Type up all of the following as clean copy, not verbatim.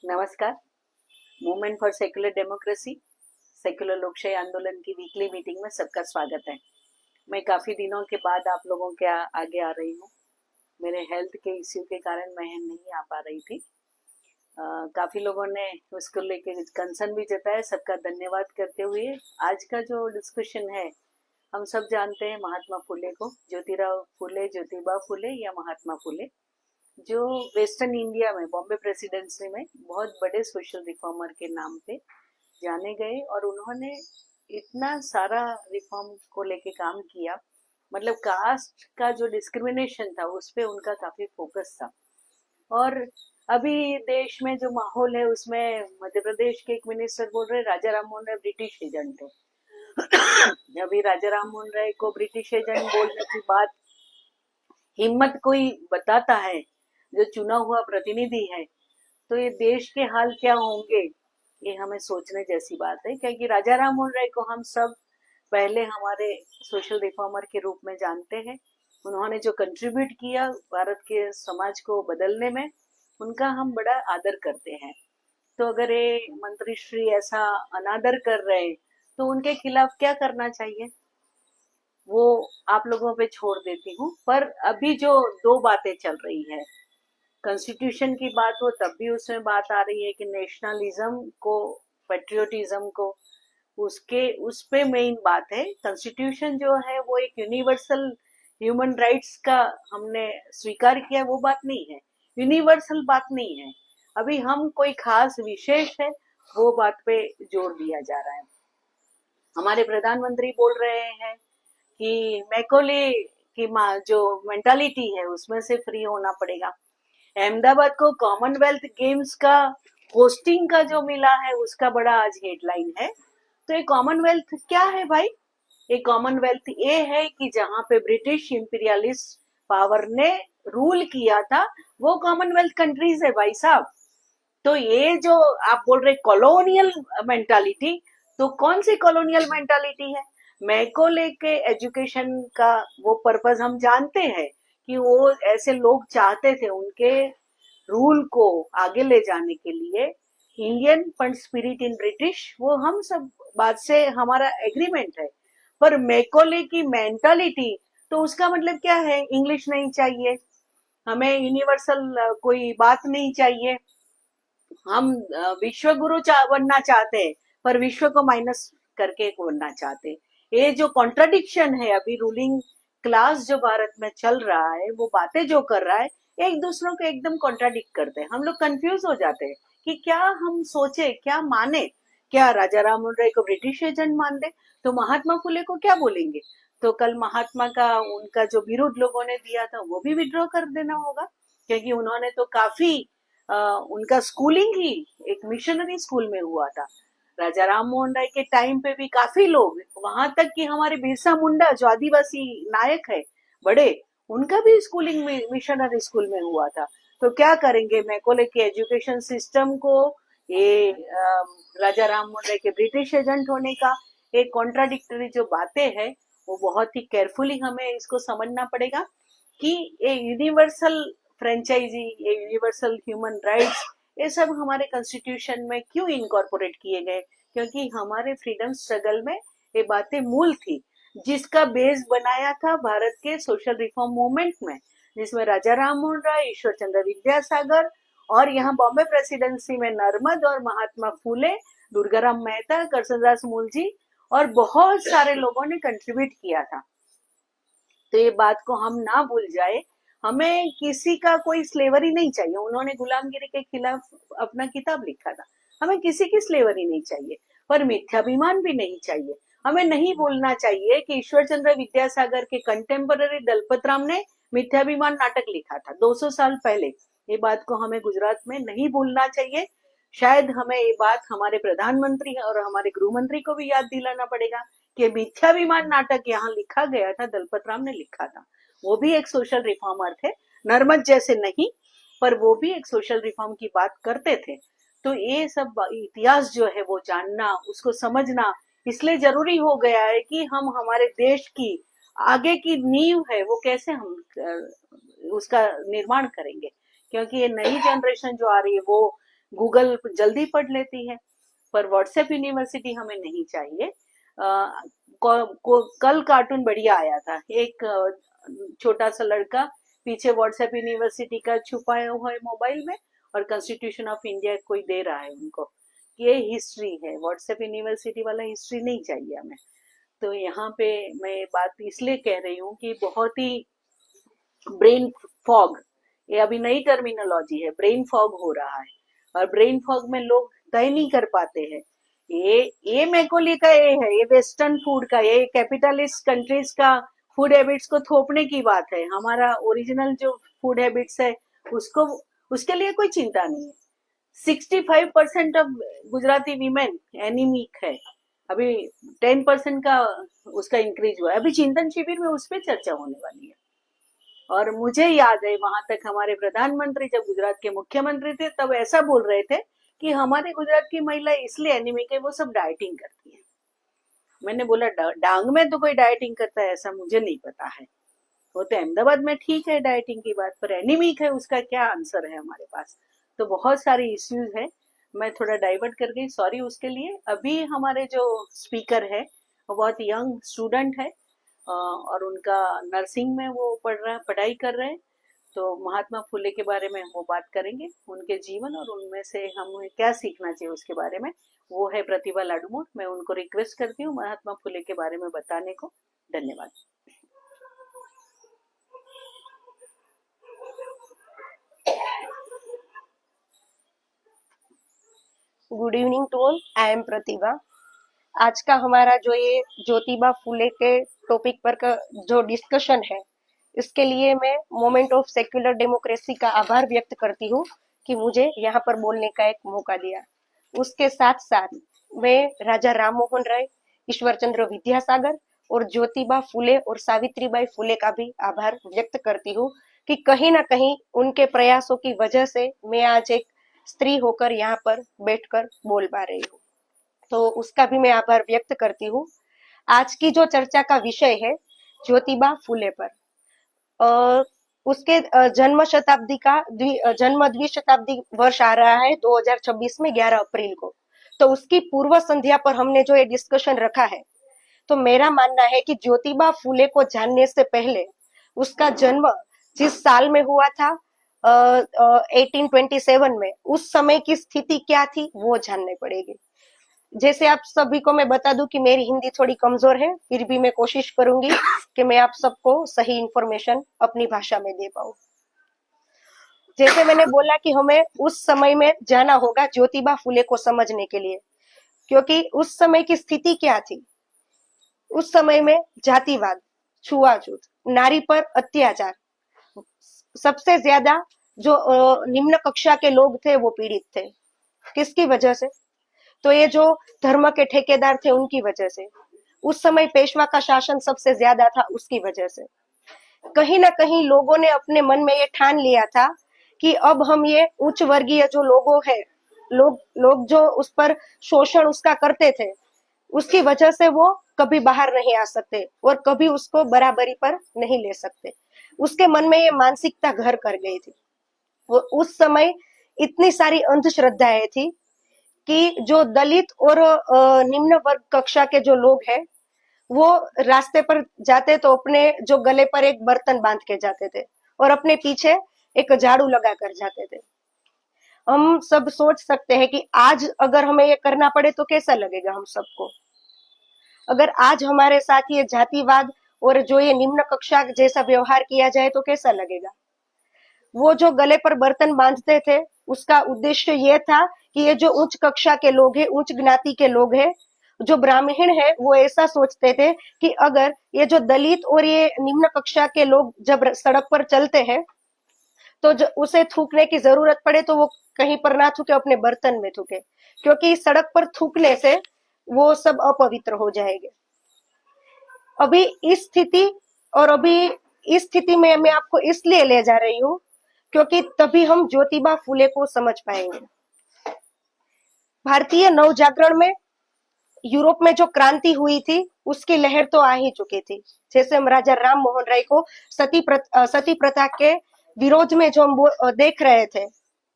नमस्कार। Movement for secular democracy secular लोकशाही आंदोलन की वीकली मीटिंग में सबका स्वागत है। मैं काफ़ी दिनों के बाद आप लोगों के आगे आ रही हूँ। मेरे हेल्थ के इश्यू के कारण मैं नहीं आ पा रही थी। काफ़ी लोगों ने उसको लेके कंसर्न भी जताया, सबका धन्यवाद करते हुए आज का जो डिस्कशन है, हम सब जानते हैं महात्मा फुले को, ज्योतिराव फुले, ज्योतिबा फुले या महात्मा फुले, जो वेस्टर्न इंडिया में बॉम्बे प्रेसिडेंसी में बहुत बड़े सोशल रिफॉर्मर के नाम पे जाने गए और उन्होंने इतना सारा रिफॉर्म को लेके काम किया। मतलब कास्ट का जो डिस्क्रिमिनेशन था उस पे उनका काफी फोकस था। और अभी देश में जो माहौल है उसमें मध्य प्रदेश के एक मिनिस्टर बोल रहे राजा राम मोहन राय ब्रिटिश एजेंट थे। अभी राजा राम मोहन राय को ब्रिटिश एजेंट बोलने की बात हिम्मत कोई बताता है जो चुना हुआ प्रतिनिधि है, तो ये देश के हाल क्या होंगे, ये हमें सोचने जैसी बात है। क्योंकि राजा राम मोहन राय को हम सब पहले हमारे सोशल रिफॉर्मर के रूप में जानते हैं। उन्होंने जो कंट्रीब्यूट किया भारत के समाज को बदलने में, उनका हम बड़ा आदर करते हैं। तो अगर ये मंत्री श्री ऐसा अनादर कर रहे हैं तो उनके खिलाफ क्या करना चाहिए, वो आप लोगों पे छोड़ देती हूँ। पर अभी जो दो बातें चल रही है, कॉन्स्टिट्यूशन की बात हो तब भी उसमें बात आ रही है कि नेशनलिज्म को, पेट्रियोटिज्म को, उसके उस पे मेन बात है। कॉन्स्टिट्यूशन जो है वो एक यूनिवर्सल ह्यूमन राइट्स का हमने स्वीकार किया, वो बात नहीं है, यूनिवर्सल बात नहीं है। अभी हम कोई खास विशेष है वो बात पे जोर दिया जा रहा है। हमारे प्रधानमंत्री बोल रहे हैं कि मैकोले की जो मेंटालिटी है उसमें से फ्री होना पड़ेगा। अहमदाबाद को कॉमनवेल्थ गेम्स का होस्टिंग का जो मिला है उसका बड़ा आज हेडलाइन है। तो ये कॉमनवेल्थ क्या है भाई? ये कॉमनवेल्थ ये है कि जहां पे ब्रिटिश इंपीरियलिस्ट पावर ने रूल किया था, वो कॉमनवेल्थ कंट्रीज है भाई साहब। तो ये जो आप बोल रहे कॉलोनियल मेंटालिटी, तो कौन सी कॉलोनियल मेंटालिटी है? मैकोले के एजुकेशन का वो पर्पस हम जानते हैं कि वो ऐसे लोग चाहते थे उनके रूल को आगे ले जाने के लिए। Indian fund spirit in British, वो हम सब बात से हमारा एग्रीमेंट है। पर मैकोले की मेंटालिटी, तो उसका मतलब क्या है? इंग्लिश नहीं चाहिए हमें, यूनिवर्सल कोई बात नहीं चाहिए, हम विश्व गुरु बनना चाहते हैं पर विश्व को माइनस करके बनना चाहते हैं। ये जो कॉन्ट्रडिक्शन है अभी रूलिंग क्लास जो भारत में चल रहा है, वो बातें जो कर रहा है, एक दूसरों को एकदम कॉन्ट्राडिक्ट करते हैं। हम लोग कंफ्यूज हो जाते हैं कि क्या हम सोचे, क्या माने। क्या राजा राम मोहन राय को ब्रिटिश एजेंट मान दे तो महात्मा फुले को क्या बोलेंगे? तो कल महात्मा का उनका जो विरोध लोगों ने दिया था वो भी विड्रॉ कर देना होगा, क्योंकि उन्होंने तो काफी उनका स्कूलिंग ही एक मिशनरी स्कूल में हुआ था। राजा राम मोहन राय के टाइम पे भी काफी लोग, वहां तक कि हमारे बिरसा मुंडा जो आदिवासी नायक है बड़े, उनका भी स्कूलिंग में मिशनरी स्कूल में हुआ था। तो क्या करेंगे मैकोले के एजुकेशन सिस्टम को, ये राजा राम मोहन राय के ब्रिटिश एजेंट होने का एक कॉन्ट्राडिक्टरी जो बातें हैं, वो बहुत ही केयरफुली हमें इसको समझना पड़ेगा कि ये यूनिवर्सल फ्रेंचाइजी, ये यूनिवर्सल ह्यूमन राइट्स, ये सब हमारे कॉन्स्टिट्यूशन में क्यों इनकॉर्पोरेट किए गए? क्योंकि हमारे फ्रीडम स्ट्रगल में ये बातें मूल थी, जिसका बेस बनाया था भारत के सोशल रिफॉर्म मूवमेंट में, जिसमें राजा राम मोहन राय, ईश्वर चंद्र विद्यासागर और यहाँ बॉम्बे प्रेसिडेंसी में नर्मद और महात्मा फूले, दुर्गाराम मेहता, करसनदास मूलजी और बहुत सारे लोगों ने कंट्रीब्यूट किया था। तो ये बात को हम ना भूल जाए। हमें किसी का कोई स्लेवरी नहीं चाहिए। उन्होंने गुलामगिरी के खिलाफ अपना किताब लिखा था। हमें किसी की स्लेवरी नहीं चाहिए, पर मिथ्याभिमान भी नहीं चाहिए। हमें नहीं भूलना चाहिए कि ईश्वर चंद्र विद्यासागर के कंटेम्पररी दलपत राम ने मिथ्याभिमान नाटक लिखा था 200 साल पहले। ये बात को हमें गुजरात में नहीं भूलना चाहिए। शायद हमें ये बात हमारे प्रधानमंत्री और हमारे गृह मंत्री को भी याद दिलाना पड़ेगा कि मिथ्याभिमान नाटक यहाँ लिखा गया था, दलपत राम ने लिखा था। वो भी एक सोशल रिफॉर्मर थे, नर्मद जैसे नहीं, पर वो भी एक सोशल रिफॉर्म की बात करते थे। तो ये सब इतिहास जो है वो जानना, उसको समझना इसलिए जरूरी हो गया है कि हम हमारे देश की आगे की नींव है वो कैसे हम उसका निर्माण करेंगे। क्योंकि ये नई जनरेशन जो आ रही है वो गूगल जल्दी पढ़ लेती है, पर व्हाट्सएप यूनिवर्सिटी हमें नहीं चाहिए। कल कार्टून बढ़िया आया था, एक छोटा सा लड़का पीछे व्हाट्सएप यूनिवर्सिटी का छुपाया हुआ है मोबाइल में, और कॉन्स्टिट्यूशन ऑफ इंडिया कोई दे रहा है उनको। ये हिस्ट्री है, व्हाट्सएप यूनिवर्सिटी वाला हिस्ट्री नहीं चाहिए हमें। तो यहाँ पे मैं बात इसलिए कह रही हूँ कि बहुत ही ब्रेन फॉग, ये अभी नई टर्मिनोलॉजी है, ब्रेन फॉग हो रहा है, और ब्रेन फॉग में लोग तय नहीं कर पाते हैं। ये मैकोली का ये वेस्टर्न फूड का, ये कैपिटलिस्ट कंट्रीज का फूड हैबिट्स को थोपने की बात है। हमारा ओरिजिनल जो फूड हैबिट्स है उसको, उसके लिए कोई चिंता नहीं है। 65% ऑफ गुजराती वीमेन एनीमिक है, अभी 10% का उसका इंक्रीज हुआ है। अभी चिंतन शिविर में उस पर चर्चा होने वाली है। और मुझे याद है वहां तक हमारे प्रधानमंत्री जब गुजरात के मुख्यमंत्री थे तब ऐसा बोल रहे थे कि हमारे गुजरात की महिला इसलिए एनीमिक है, वो सब डाइटिंग करती है। मैंने बोला डांग में तो कोई डाइटिंग करता है ऐसा मुझे नहीं पता है, वो तो अहमदाबाद में ठीक है डाइटिंग की बात, पर एनीमिक है उसका क्या आंसर है हमारे पास। तो बहुत सारी इश्यूज है, मैं थोड़ा डाइवर्ट कर गई, सॉरी उसके लिए। अभी हमारे जो स्पीकर है वो बहुत यंग स्टूडेंट है, और उनका नर्सिंग में वो पढ़ाई कर रहे हैं। तो महात्मा फुले के बारे में वो बात करेंगे, उनके जीवन और उनमें से हमें क्या सीखना चाहिए उसके बारे में। वो है प्रतिभा लाडूमोर, मैं उनको रिक्वेस्ट करती हूँ महात्मा फुले के बारे में बताने को। धन्यवाद। Good evening to all, I am Pratibha. आज का हमारा जो ये ज्योतिबा फुले के टॉपिक पर का जो डिस्कशन है, इसके लिए मैं मोमेंट ऑफ सेक्युलर डेमोक्रेसी का आभार व्यक्त करती हूँ कि मुझे यहाँ पर बोलने का एक मौका दिया। उसके साथ साथ मैं राजा राम मोहन राय, ईश्वर चंद्र विद्यासागर और ज्योतिबा फुले और सावित्रीबाई फुले का भी आभार व्यक्त करती हूँ कि कहीं ना कहीं उनके प्रयासों की वजह से मैं आज एक स्त्री होकर यहाँ पर बैठकर बोल पा रही हूँ, तो उसका भी मैं आभार व्यक्त करती हूँ। आज की जो चर्चा का विषय है ज्योतिबा फुले पर, उसके जन्म शताब्दी का जन्म द्विशताब्दी वर्ष आ रहा है 2026 में 11 अप्रैल को। तो उसकी पूर्व संध्या पर हमने जो ये डिस्कशन रखा है, तो मेरा मानना है कि ज्योतिबा फुले को जानने से पहले उसका जन्म जिस साल में हुआ था 1827 में, उस समय की स्थिति क्या थी वो जानने पड़ेगी। जैसे आप सभी को मैं बता दूं कि मेरी हिंदी थोड़ी कमजोर है, फिर भी मैं कोशिश करूंगी कि मैं आप सबको सही इंफॉर्मेशन अपनी भाषा में दे पाऊं। जैसे मैंने बोला कि हमें उस समय में जाना होगा ज्योतिबा फुले को समझने के लिए, क्योंकि उस समय की स्थिति क्या थी। उस समय में जातिवाद, छुआछूत, नारी पर अत्याचार, सबसे ज्यादा जो निम्न कक्षा के लोग थे वो पीड़ित थे। किसकी वजह से? तो ये जो धर्म के ठेकेदार थे उनकी वजह से। उस समय पेशवा का शासन सबसे ज्यादा था, उसकी वजह से। कहीं ना कहीं लोगों ने अपने मन में ये ठान लिया था कि अब हम ये उच्च वर्गीय जो लोगों है, लोग जो उस पर शोषण उसका करते थे, उसकी वजह से वो कभी बाहर नहीं आ सकते और कभी उसको बराबरी पर नहीं ले सकते। उसके मन में ये मानसिकता घर कर गई थी। वो उस समय इतनी सारी अंधश्रद्धाएं थी कि जो दलित और निम्न वर्ग कक्षा के जो लोग हैं वो रास्ते पर जाते तो अपने जो गले पर एक बर्तन बांध के जाते थे और अपने पीछे एक झाड़ू लगा कर जाते थे। हम सब सोच सकते हैं कि आज अगर हमें ये करना पड़े तो कैसा लगेगा हम सबको। अगर आज हमारे साथ ये जातिवाद और जो ये निम्न कक्षा जैसा व्यवहार किया जाए तो कैसा लगेगा। वो जो गले पर बर्तन बांधते थे उसका उद्देश्य ये था कि ये जो उच्च कक्षा के लोग हैं, उच्च ज्ञाति के लोग हैं, जो ब्राह्मण है, वो ऐसा सोचते थे कि अगर ये जो दलित और ये निम्न कक्षा के लोग जब सड़क पर चलते हैं तो उसे थूकने की जरूरत पड़े तो वो कहीं पर ना थूके, अपने बर्तन में थूके, क्योंकि सड़क पर थूकने से वो सब अपवित्र हो जाएंगे। अभी इस स्थिति में मैं आपको इसलिए ले जा रही हूँ क्योंकि तभी हम ज्योतिबा फुले को समझ पाएंगे। भारतीय नवजागरण में यूरोप में जो क्रांति हुई थी उसकी लहर तो आ ही चुकी थी। जैसे हम राजा राम मोहन राय को सती प्रथा के विरोध में जो हम देख रहे थे,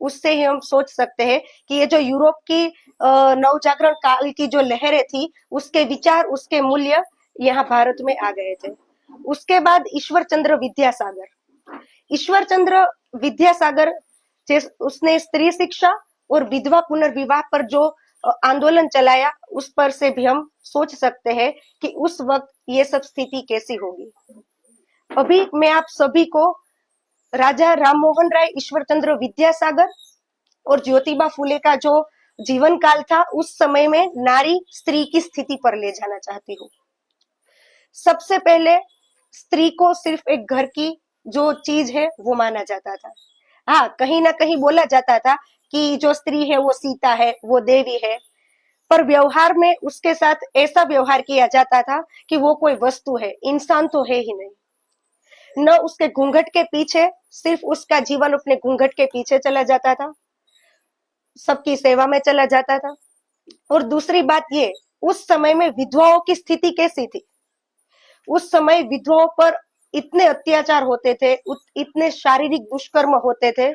उससे ही हम सोच सकते हैं कि ये जो यूरोप की नवजागरण काल की जो लहरें थी, उसके विचार, उसके मूल्य यहाँ भारत में आ गए थे। उसके बाद ईश्वर चंद्र विद्यासागर उसने स्त्री शिक्षा और विधवा पुनर्विवाह पर जो आंदोलन चलाया, उस पर से भी हम सोच सकते हैं कि उस वक्त ये सब स्थिति कैसी होगी। अभी मैं आप सभी को राजा राममोहन राय, ईश्वर चंद्र विद्यासागर और ज्योतिबा फुले का जो जीवन काल था, उस समय में नारी स्त्री की स्थिति पर ले जाना चाहती हूँ। सबसे पहले स्त्री को सिर्फ एक घर की जो चीज है वो माना जाता था। हाँ, कहीं ना कहीं बोला जाता था कि जो स्त्री है वो सीता है, वो देवी है, पर व्यवहार में उसके साथ ऐसा व्यवहार किया जाता था कि वो कोई वस्तु है, इंसान तो है ही नहीं। न उसके घूंघट के पीछे, सिर्फ उसका जीवन अपने घूंघट के पीछे चला जाता था, सबकी सेवा में चला जाता था। और दूसरी बात ये, उस समय में विधवाओं की स्थिति कैसी थी? उस समय विधवाओं पर इतने अत्याचार होते थे, इतने शारीरिक दुष्कर्म होते थे,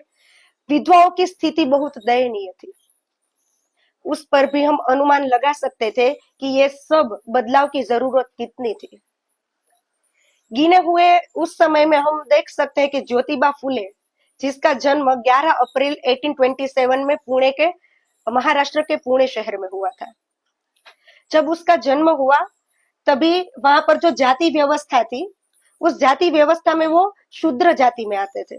विधवाओं की स्थिति बहुत दयनीय थी। उस पर भी हम अनुमान लगा सकते थे कि ये सब बदलाव की जरूरत कितनी थी। गिने हुए उस समय में हम देख सकते हैं कि ज्योतिबा फुले, जिसका जन्म 11 अप्रैल 1827 में पुणे के महाराष्ट्र के पुणे शहर में हुआ था। जब उसका जन्म हुआ तभी वहां पर जो जाति व्यवस्था थी, उस जाति व्यवस्था में वो शूद्र जाति में आते थे।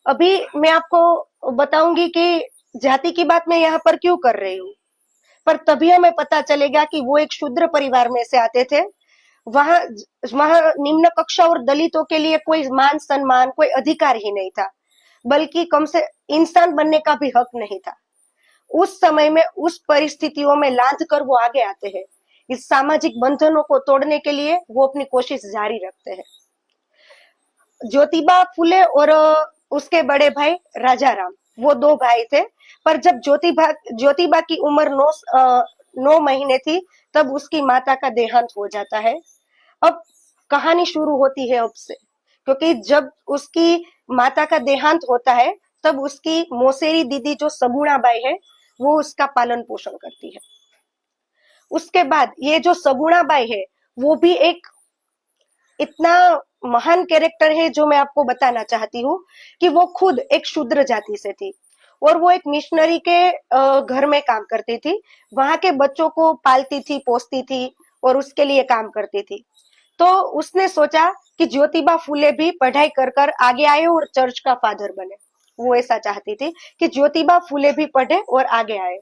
अभी मैं आपको बताऊंगी कि जाति की बात मैं यहाँ पर क्यों कर रही हूँ, पर तभी हमें पता चलेगा कि वो एक शूद्र परिवार में से आते थे। वहां वहां निम्न कक्षा और दलितों के लिए कोई मान सम्मान, कोई अधिकार ही नहीं था, बल्कि कम से इंसान बनने का भी हक नहीं था। उस समय में, उस परिस्थितियों में लांघ कर वो आगे आते हैं। इस सामाजिक बंधनों को तोड़ने के लिए वो अपनी कोशिश जारी रखते हैं। ज्योतिबा फुले और उसके बड़े भाई राजा राम, वो दो भाई थे। पर जब ज्योतिबा की उम्र 9 महीने थी, तब उसकी माता का देहांत हो जाता है। अब कहानी शुरू होती है अब से, क्योंकि जब उसकी माता का देहांत होता है, तब उसकी मौसेरी दीदी जो सगुणा बाई है, वो उसका पालन पोषण करती है। उसके बाद ये जो सगुणा बाई है, वो भी एक इतना महान कैरेक्टर है जो मैं आपको बताना चाहती हूँ कि वो खुद एक शूद्र जाति से थी और वो एक मिशनरी के घर में काम करती थी। वहां के बच्चों को पालती थी, पोसती थी और उसके लिए काम करती थी। तो उसने सोचा कि ज्योतिबा फुले भी पढ़ाई कर कर आगे आए और चर्च का फादर बने। वो ऐसा चाहती थी कि ज्योतिबा फुले भी पढ़े और आगे आए।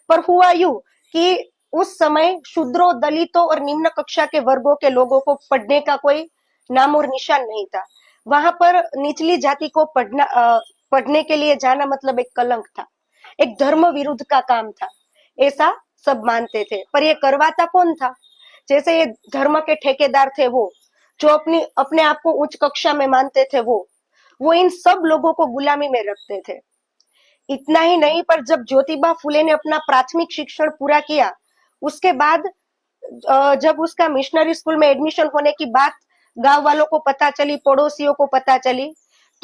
पर हुआ यूं कि उस समय शूद्रों, दलितों और निम्न कक्षा के वर्गों के लोगों को पढ़ने का कोई नाम और निशान नहीं था। वहां पर निचली जाति को पढ़ने के लिए जाना मतलब एक कलंक था, एक धर्म विरुद्ध का काम था, ऐसा सब मानते थे। पर ये करवाता कौन था? जैसे ये धर्म के ठेकेदार थे, वो जो अपने आप को उच्च कक्षा में मानते थे, वो इन सब लोगों को गुलामी में रखते थे। इतना ही नहीं, पर जब ज्योतिबा फुले ने अपना प्राथमिक शिक्षण पूरा किया, उसके बाद जब उसका मिशनरी स्कूल में एडमिशन होने की बात गांव वालों को पता चली, पड़ोसियों को पता चली,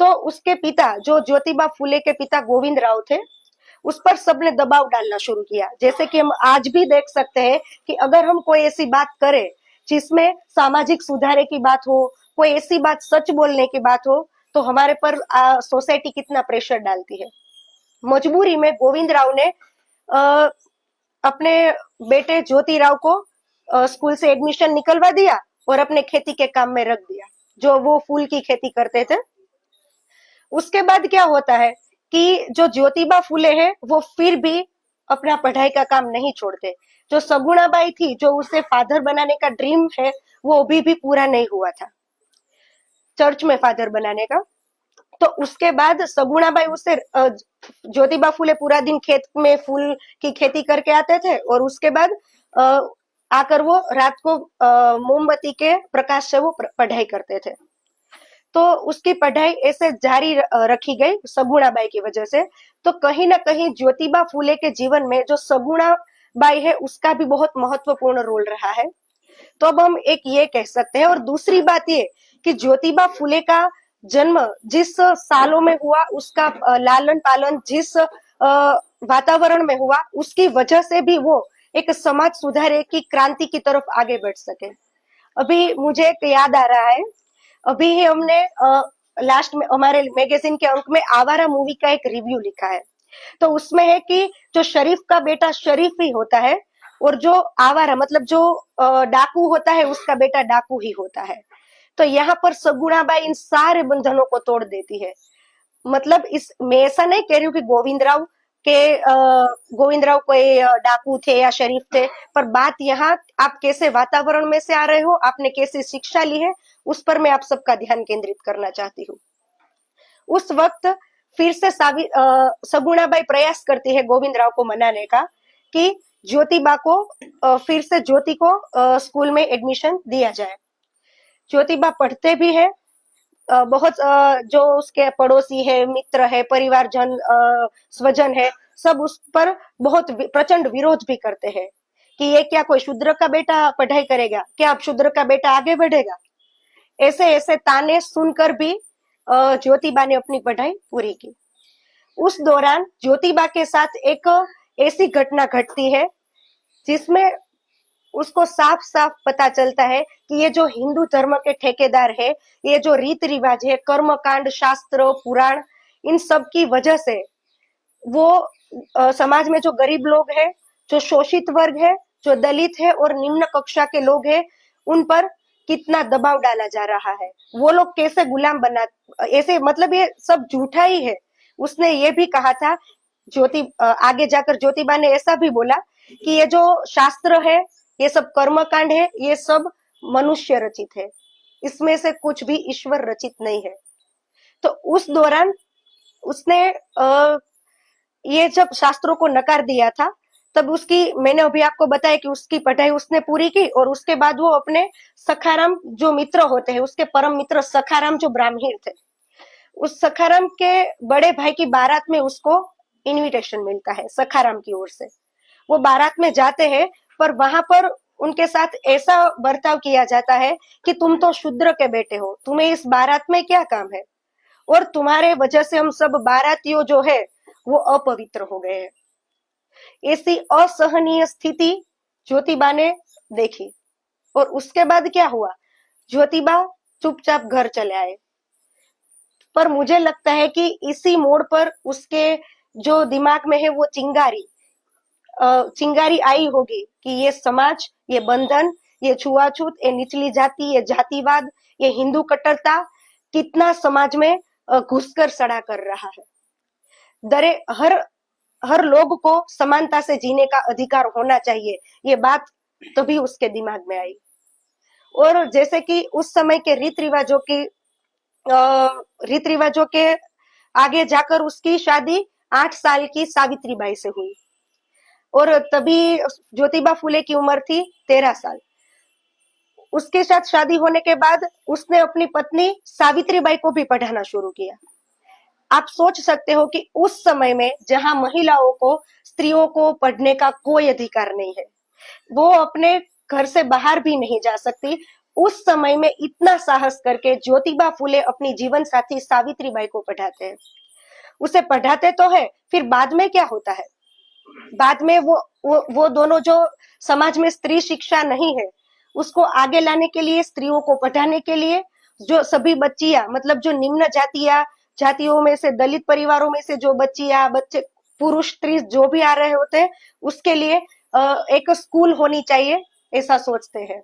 तो उसके पिता, जो ज्योतिबा फुले के पिता गोविंद राव थे, उस पर सबने दबाव डालना शुरू किया। जैसे कि हम आज भी देख सकते हैं कि अगर हम कोई ऐसी बात करें जिसमें सामाजिक सुधारे की बात हो, कोई ऐसी बात सच बोलने की बात हो, तो हमारे पर सोसाइटी कितना प्रेशर डालती है। मजबूरी में गोविंद राव ने अपने बेटे ज्योति राव को स्कूल से एडमिशन निकलवा दिया और अपने खेती के काम में रख दिया, जो वो फूल की खेती करते थे। उसके बाद क्या होता है कि जो ज्योतिबा फुले हैं, वो फिर भी अपना पढ़ाई का काम नहीं छोड़ते। जो सगुणाबाई थी, जो उसे फादर बनाने का ड्रीम है, वो अभी भी पूरा नहीं हुआ था, चर्च में फादर बनाने का। तो उसके बाद सगुणाबाई उससे ज्योतिबा फुले पूरा दिन खेत में फूल की खेती करके आते थे और उसके बाद आकर वो रात को मोमबत्ती के प्रकाश से वो पढ़ाई करते थे। तो उसकी पढ़ाई ऐसे जारी रखी गई सगुणाबाई की वजह से। तो कहीं ना कहीं ज्योतिबा फुले के जीवन में जो सगुणाबाई है, उसका भी बहुत महत्वपूर्ण रोल रहा है। तो अब हम एक ये कह सकते हैं। और दूसरी बात ये कि ज्योतिबा फुले का जन्म जिस सालों में हुआ, उसका लालन पालन जिस वातावरण में हुआ, उसकी वजह से भी वो एक समाज सुधारे की क्रांति की तरफ आगे बढ़ सके। अभी मुझे एक याद आ रहा है, अभी ही हमने लास्ट में हमारे मैगजीन के अंक में आवारा मूवी का एक रिव्यू लिखा है। तो उसमें है कि जो शरीफ का बेटा शरीफ ही होता है और जो आवारा मतलब जो डाकू होता है उसका बेटा डाकू ही होता है। तो यहाँ पर सगुणाबाई इन सारे बंधनों को तोड़ देती है। मतलब इस मैं ऐसा नहीं कह रही हूँ कि गोविंद राव कोई डाकू थे या शरीफ थे, पर बात यहाँ आप कैसे वातावरण में से आ रहे हो, आपने कैसी शिक्षा ली है, उस पर मैं आप सबका ध्यान केंद्रित करना चाहती हूँ। उस वक्त फिर से सगुणाबाई प्रयास करती है गोविंद राव को मनाने का कि ज्योतिबा को फिर से ज्योति को स्कूल में एडमिशन दिया जाए। ज्योतिबा पढ़ते भी है, बहुत जो उसके पड़ोसी है, मित्र है, परिवारजन, स्वजन है, सब उस पर बहुत प्रचंड विरोध भी करते हैं कि ये क्या कोई शूद्र का बेटा पढ़ाई करेगा, क्या अब शूद्र का बेटा आगे बढ़ेगा। ऐसे ऐसे ताने सुनकर भी ज्योतिबा ने अपनी पढ़ाई पूरी की। उस दौरान ज्योतिबा के साथ एक ऐसी घटना घटती है जिसमें उसको साफ साफ पता चलता है कि ये जो हिंदू धर्म के ठेकेदार है, ये जो रीत रिवाज है, कर्म कांड, शास्त्र, पुराण, इन सब की वजह से वो समाज में जो गरीब लोग हैं, जो शोषित वर्ग है, जो दलित है और निम्न कक्षा के लोग हैं, उन पर कितना दबाव डाला जा रहा है, वो लोग कैसे गुलाम बना, ऐसे मतलब ये सब झूठा ही है। उसने ये भी कहा था, आगे जाकर ज्योतिबा ने ऐसा भी बोला कि ये जो शास्त्र है, ये सब कर्मकांड है, ये सब मनुष्य रचित है, इसमें से कुछ भी ईश्वर रचित नहीं है। तो उस दौरान उसने ये जब शास्त्रों को नकार दिया था, तब उसकी, मैंने अभी आपको बताया कि उसकी पढ़ाई उसने पूरी की और उसके बाद वो अपने सखाराम जो मित्र होते हैं, उसके परम मित्र सखाराम जो ब्राह्मण थे, उस सखाराम के बड़े भाई की बारात में उसको इनविटेशन मिलता है सखाराम की ओर से। वो बारात में जाते हैं, पर वहां पर उनके साथ ऐसा बर्ताव किया जाता है कि तुम तो शूद्र के बेटे हो, तुम्हें इस बारात में क्या काम है, और तुम्हारे वजह से हम सब बारातियों जो है वो अपवित्र हो गए हैं। ऐसी असहनीय स्थिति ज्योतिबा ने देखी और उसके बाद क्या हुआ, ज्योतिबा चुपचाप घर चले आए। पर मुझे लगता है कि इसी मोड़ पर उसके जो दिमाग में है वो चिंगारी आई होगी कि ये समाज, ये बंधन, ये छुआछूत, ये निचली जाति, ये जातिवाद, ये हिंदू कट्टरता कितना समाज में घुसकर सड़ा कर रहा है। हर लोग को समानता से जीने का अधिकार होना चाहिए, ये बात तभी उसके दिमाग में आई। और जैसे कि उस समय के रीत रिवाजों के आगे जाकर उसकी शादी 8 साल की सावित्रीबाई से हुई और तभी ज्योतिबा फुले की उम्र थी 13 साल। उसके साथ शादी होने के बाद उसने अपनी पत्नी सावित्रीबाई को भी पढ़ाना शुरू किया। आप सोच सकते हो कि उस समय में जहां महिलाओं को, स्त्रियों को पढ़ने का कोई अधिकार नहीं है, वो अपने घर से बाहर भी नहीं जा सकती, उस समय में इतना साहस करके ज्योतिबा फुले अपनी जीवन साथी सावित्रीबाई को पढ़ाते हैं। उसे पढ़ाते तो है, फिर बाद में क्या होता है, बाद में वो दोनों, जो समाज में स्त्री शिक्षा नहीं है उसको आगे लाने के लिए, स्त्रियों को पढ़ाने के लिए, जो सभी बच्चियां, मतलब जो निम्न जातियों में से, दलित परिवारों में से जो बच्चे, पुरुष स्त्री जो भी आ रहे होते हैं, उसके लिए एक स्कूल होनी चाहिए, ऐसा सोचते हैं।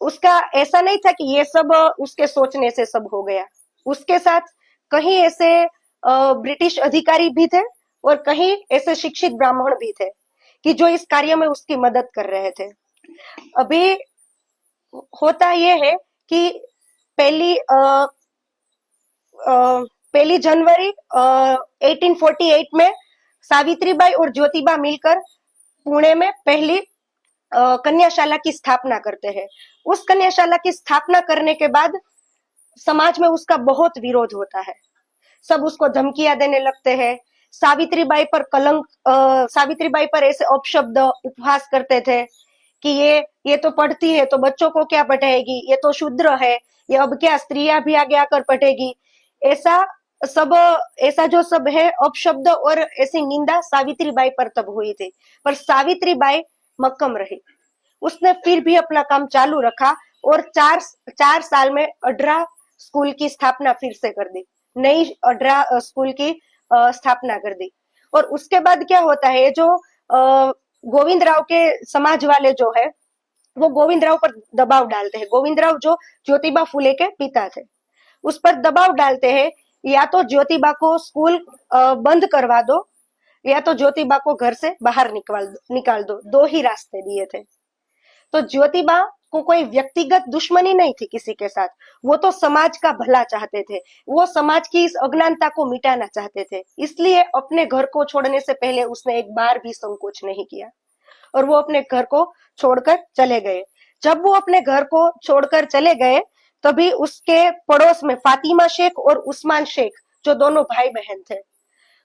उसका ऐसा नहीं था कि ये सब उसके सोचने से सब हो गया। उसके साथ कहीं ऐसे ब्रिटिश अधिकारी भी थे और कहीं ऐसे शिक्षित ब्राह्मण भी थे कि जो इस कार्य में उसकी मदद कर रहे थे। अभी होता ये है कि पहली जनवरी 1848 में सावित्रीबाई और ज्योतिबा मिलकर पुणे में पहली कन्याशाला की स्थापना करते हैं। उस कन्याशाला की स्थापना करने के बाद समाज में उसका बहुत विरोध होता है, सब उसको धमकियां देने लगते हैं। सावित्रीबाई पर ऐसे अपशब्द उपहास करते थे कि ये तो पढ़ती है तो बच्चों को क्या पढ़ाएगी, ये तो शूद्र है, ये अब क्या स्त्रियां भी आगे आकर पढ़ेगी, ऐसा सब, ऐसा जो सब है अपशब्द और ऐसी निंदा सावित्रीबाई पर तब हुई थी। पर सावित्रीबाई मक्कम रही, उसने फिर भी अपना काम चालू रखा और चार साल में अड्रा स्कूल की स्थापना फिर से कर दी, नई अड्रा स्कूल की स्थापना कर दी। और उसके बाद क्या होता है, जो गोविंद राव के समाज वाले जो है वो गोविंद राव पर दबाव डालते हैं। गोविंद राव जो ज्योतिबा फुले के पिता थे, उस पर दबाव डालते हैं, या तो ज्योतिबा को स्कूल बंद करवा दो, या तो ज्योतिबा को घर से बाहर निकाल दो, दो ही रास्ते दिए थे। तो ज्योतिबा को कोई व्यक्तिगत दुश्मनी नहीं थी किसी के साथ, वो तो समाज का भला चाहते थे, वो समाज की इस अज्ञानता को मिटाना चाहते थे। इसलिए अपने घर को छोड़ने से पहले उसने एक बार भी संकोच नहीं किया और वो अपने घर को छोड़कर चले गए। जब वो अपने घर को छोड़कर चले गए तभी उसके पड़ोस में फातिमा शेख और उस्मान शेख, जो दोनों भाई बहन थे,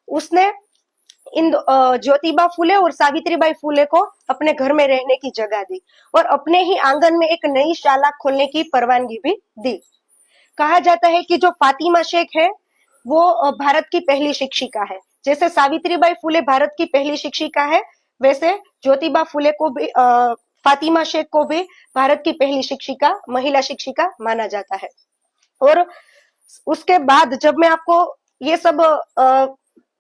उसने इन ज्योतिबा फुले और सावित्रीबाई फुले को अपने घर में रहने की जगह दी और अपने ही आंगन में एक नई शाला खोलने की परवानगी भी दी। कहा जाता है कि जो फातिमा शेख है वो भारत की पहली शिक्षिका है। जैसे सावित्रीबाई फुले भारत की पहली शिक्षिका है, वैसे ज्योतिबा फुले को भी फातिमा शेख को भी भारत की पहली शिक्षिका, महिला शिक्षिका माना जाता है। और उसके बाद जब मैं आपको ये सब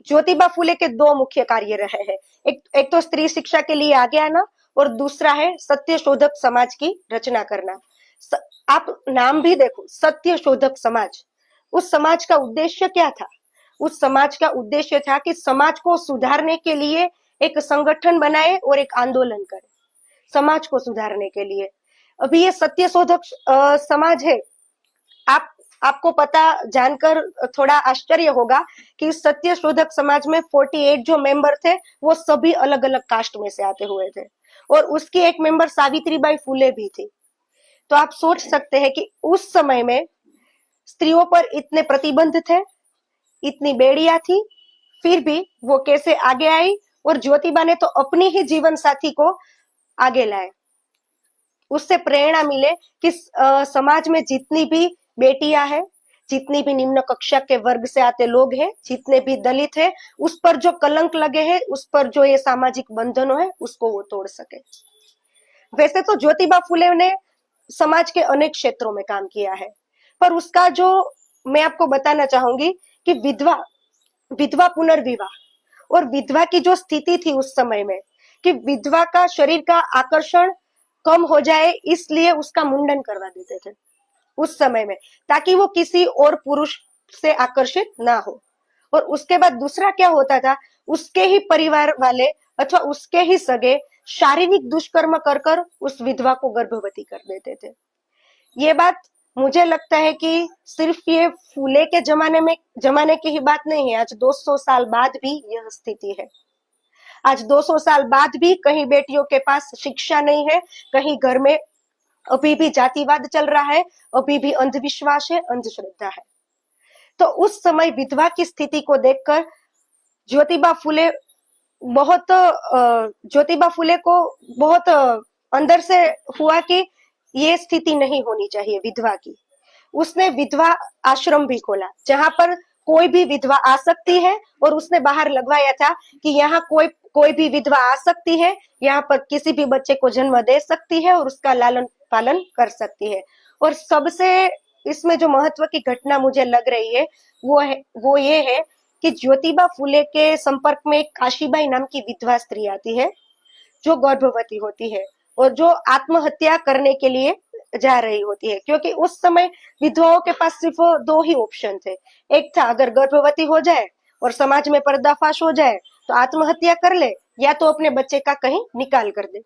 ज्योतिबा फुले के दो मुख्य कार्य रहे हैं, एक तो स्त्री शिक्षा के लिए आगे आना और दूसरा है सत्य शोधक समाज की रचना करना। आप नाम भी देखो, सत्य शोधक समाज। उस समाज का उद्देश्य क्या था? उस समाज का उद्देश्य था कि समाज को सुधारने के लिए एक संगठन बनाए और एक आंदोलन करे, समाज को सुधारने के लिए। अभी ये सत्य शोधक समाज है, आपको पता जानकर थोड़ा आश्चर्य होगा कि सत्य शोधक समाज में 48 जो मेंबर थे वो सभी अलग अलग कास्ट में से आते हुए थे और उसकी एक मेंबर सावित्रीबाई फुले भी थी। तो आप सोच सकते हैं कि उस समय में स्त्रियों पर इतने प्रतिबंध थे, इतनी बेड़ियां थी, फिर भी वो कैसे आगे आई और ज्योतिबा ने तो अपनी ही जीवन साथी को आगे लाए। उससे प्रेरणा मिले कि समाज में जितनी भी बेटियां हैं, जितनी भी निम्न कक्षा के वर्ग से आते लोग हैं, जितने भी दलित हैं, उस पर जो कलंक लगे हैं, उस पर जो ये सामाजिक बंधनों है, उसको वो तोड़ सके। वैसे तो ज्योतिबा फुले ने समाज के अनेक क्षेत्रों में काम किया है, पर उसका जो मैं आपको बताना चाहूंगी कि विधवा पुनर्विवाह और विधवा की जो स्थिति थी उस समय में, कि विधवा का शरीर का आकर्षण कम हो जाए इसलिए उसका मुंडन करवा देते थे उस समय में, ताकि वो किसी और पुरुष से आकर्षित ना हो। और उसके बाद दूसरा क्या होता था, उसके ही परिवार वाले अथवा उसके ही सगे शारीरिक दुष्कर्म कर कर उस विधवा को गर्भवती कर देते थे। ये बात मुझे लगता है कि सिर्फ ये फूले के जमाने की ही बात नहीं है, आज 200 साल बाद भी यह स्थिति है। आज 200 साल बाद भी कहीं बेटियों के पास शिक्षा नहीं है, कहीं घर में अभी भी जातिवाद चल रहा है, अभी भी अंधविश्वास है, अंधश्रद्धा है। तो उस समय विधवा की स्थिति को देखकर ज्योतिबा फुले को बहुत अंदर से हुआ कि ये स्थिति नहीं होनी चाहिए विधवा की। उसने विधवा आश्रम भी खोला जहां पर कोई भी विधवा आ सकती है और उसने बाहर लगवाया था कि यहाँ कोई भी विधवा आ सकती है, यहाँ पर किसी भी बच्चे को जन्म दे सकती है और उसका लालन पालन कर सकती है। और सबसे इसमें जो महत्व की घटना मुझे लग रही है वो ये है कि ज्योतिबा फुले के संपर्क में एक काशीबाई नाम की विधवा स्त्री आती है जो गर्भवती होती है और जो आत्महत्या करने के लिए जा रही होती है, क्योंकि उस समय विधवाओं के पास सिर्फ दो ही ऑप्शन थे। एक था अगर गर्भवती हो जाए और समाज में पर्दाफाश हो जाए तो आत्महत्या कर ले, या तो अपने बच्चे का कहीं निकाल कर दे।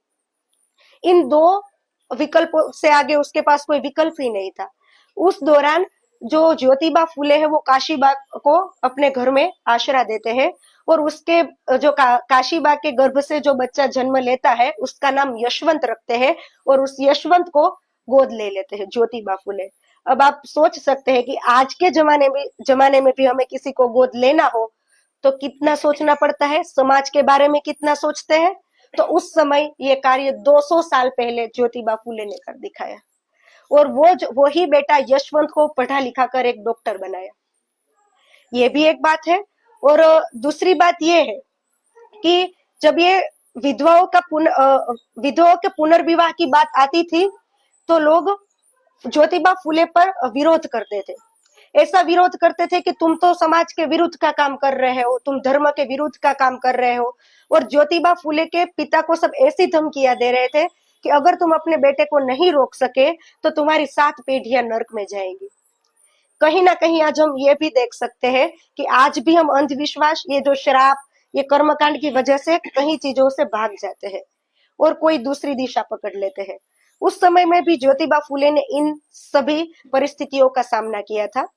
इन दो विकल्पों से आगे उसके पास कोई विकल्प ही नहीं था। उस दौरान जो ज्योतिबा फुले है वो काशीबा को अपने घर में आश्रय देते हैं और उसके जो काशीबा के गर्भ से जो बच्चा जन्म लेता है उसका नाम यशवंत रखते हैं और उस यशवंत को गोद ले लेते हैं ज्योतिबा फुले। अब आप सोच सकते हैं कि आज के जमाने में भी हमें किसी को गोद लेना हो तो कितना सोचना पड़ता है, समाज के बारे में कितना सोचते हैं। तो उस समय ये कार्य 200 साल पहले ज्योतिबा फुले ने कर दिखाया और वही बेटा यशवंत को पढ़ा लिखा कर एक डॉक्टर बनाया। ये भी एक बात है। और दूसरी बात ये है कि जब ये विधवाओं के पुनर्विवाह की बात आती थी तो लोग ज्योतिबा फुले पर विरोध करते थे। ऐसा विरोध करते थे कि तुम तो समाज के विरुद्ध का काम कर रहे हो, तुम धर्म के विरुद्ध का काम कर रहे हो। और ज्योतिबा फुले के पिता को सब ऐसी धमकियां दे रहे थे कि अगर तुम अपने बेटे को नहीं रोक सके तो तुम्हारी 7 पीढ़ियां नरक में जाएंगी। कहीं ना कहीं आज हम ये भी देख सकते हैं कि आज भी हम अंधविश्वास, ये जो श्राप, ये कर्मकांड की वजह से कई चीजों से भाग जाते हैं और कोई दूसरी दिशा पकड़ लेते हैं। उस समय में भी ज्योतिबा फुले ने इन सभी परिस्थितियों का सामना किया था।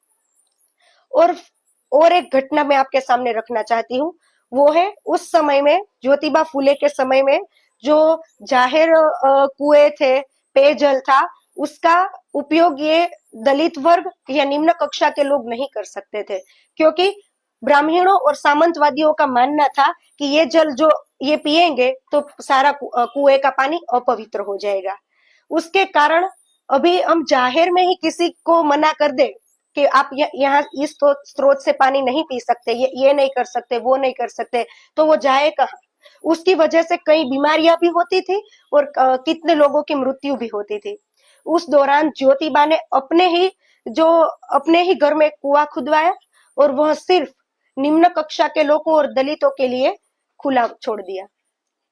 और एक घटना मैं आपके सामने रखना चाहती हूँ, वो है उस समय में ज्योतिबा फुले के समय में जो जाहिर कुएं थे, पेयजल था, उसका उपयोग ये दलित वर्ग या निम्न कक्षा के लोग नहीं कर सकते थे, क्योंकि ब्राह्मणों और सामंतवादियों का मानना था कि ये जल जो ये पिएंगे तो सारा कुएं का पानी अपवित्र हो जाएगा। उसके कारण अभी हम जाहिर में ही किसी को मना कर दे कि आप यहाँ इस स्रोत से पानी नहीं पी सकते, ये नहीं कर सकते, वो नहीं कर सकते, तो वो जाए कहाँ। उसकी वजह से कई बीमारियां भी होती थी और कितने लोगों की मृत्यु भी होती थी। उस दौरान ज्योतिबा ने अपने ही घर में कुआं खुदवाया और वह सिर्फ निम्न कक्षा के लोगों और दलितों के लिए खुला छोड़ दिया।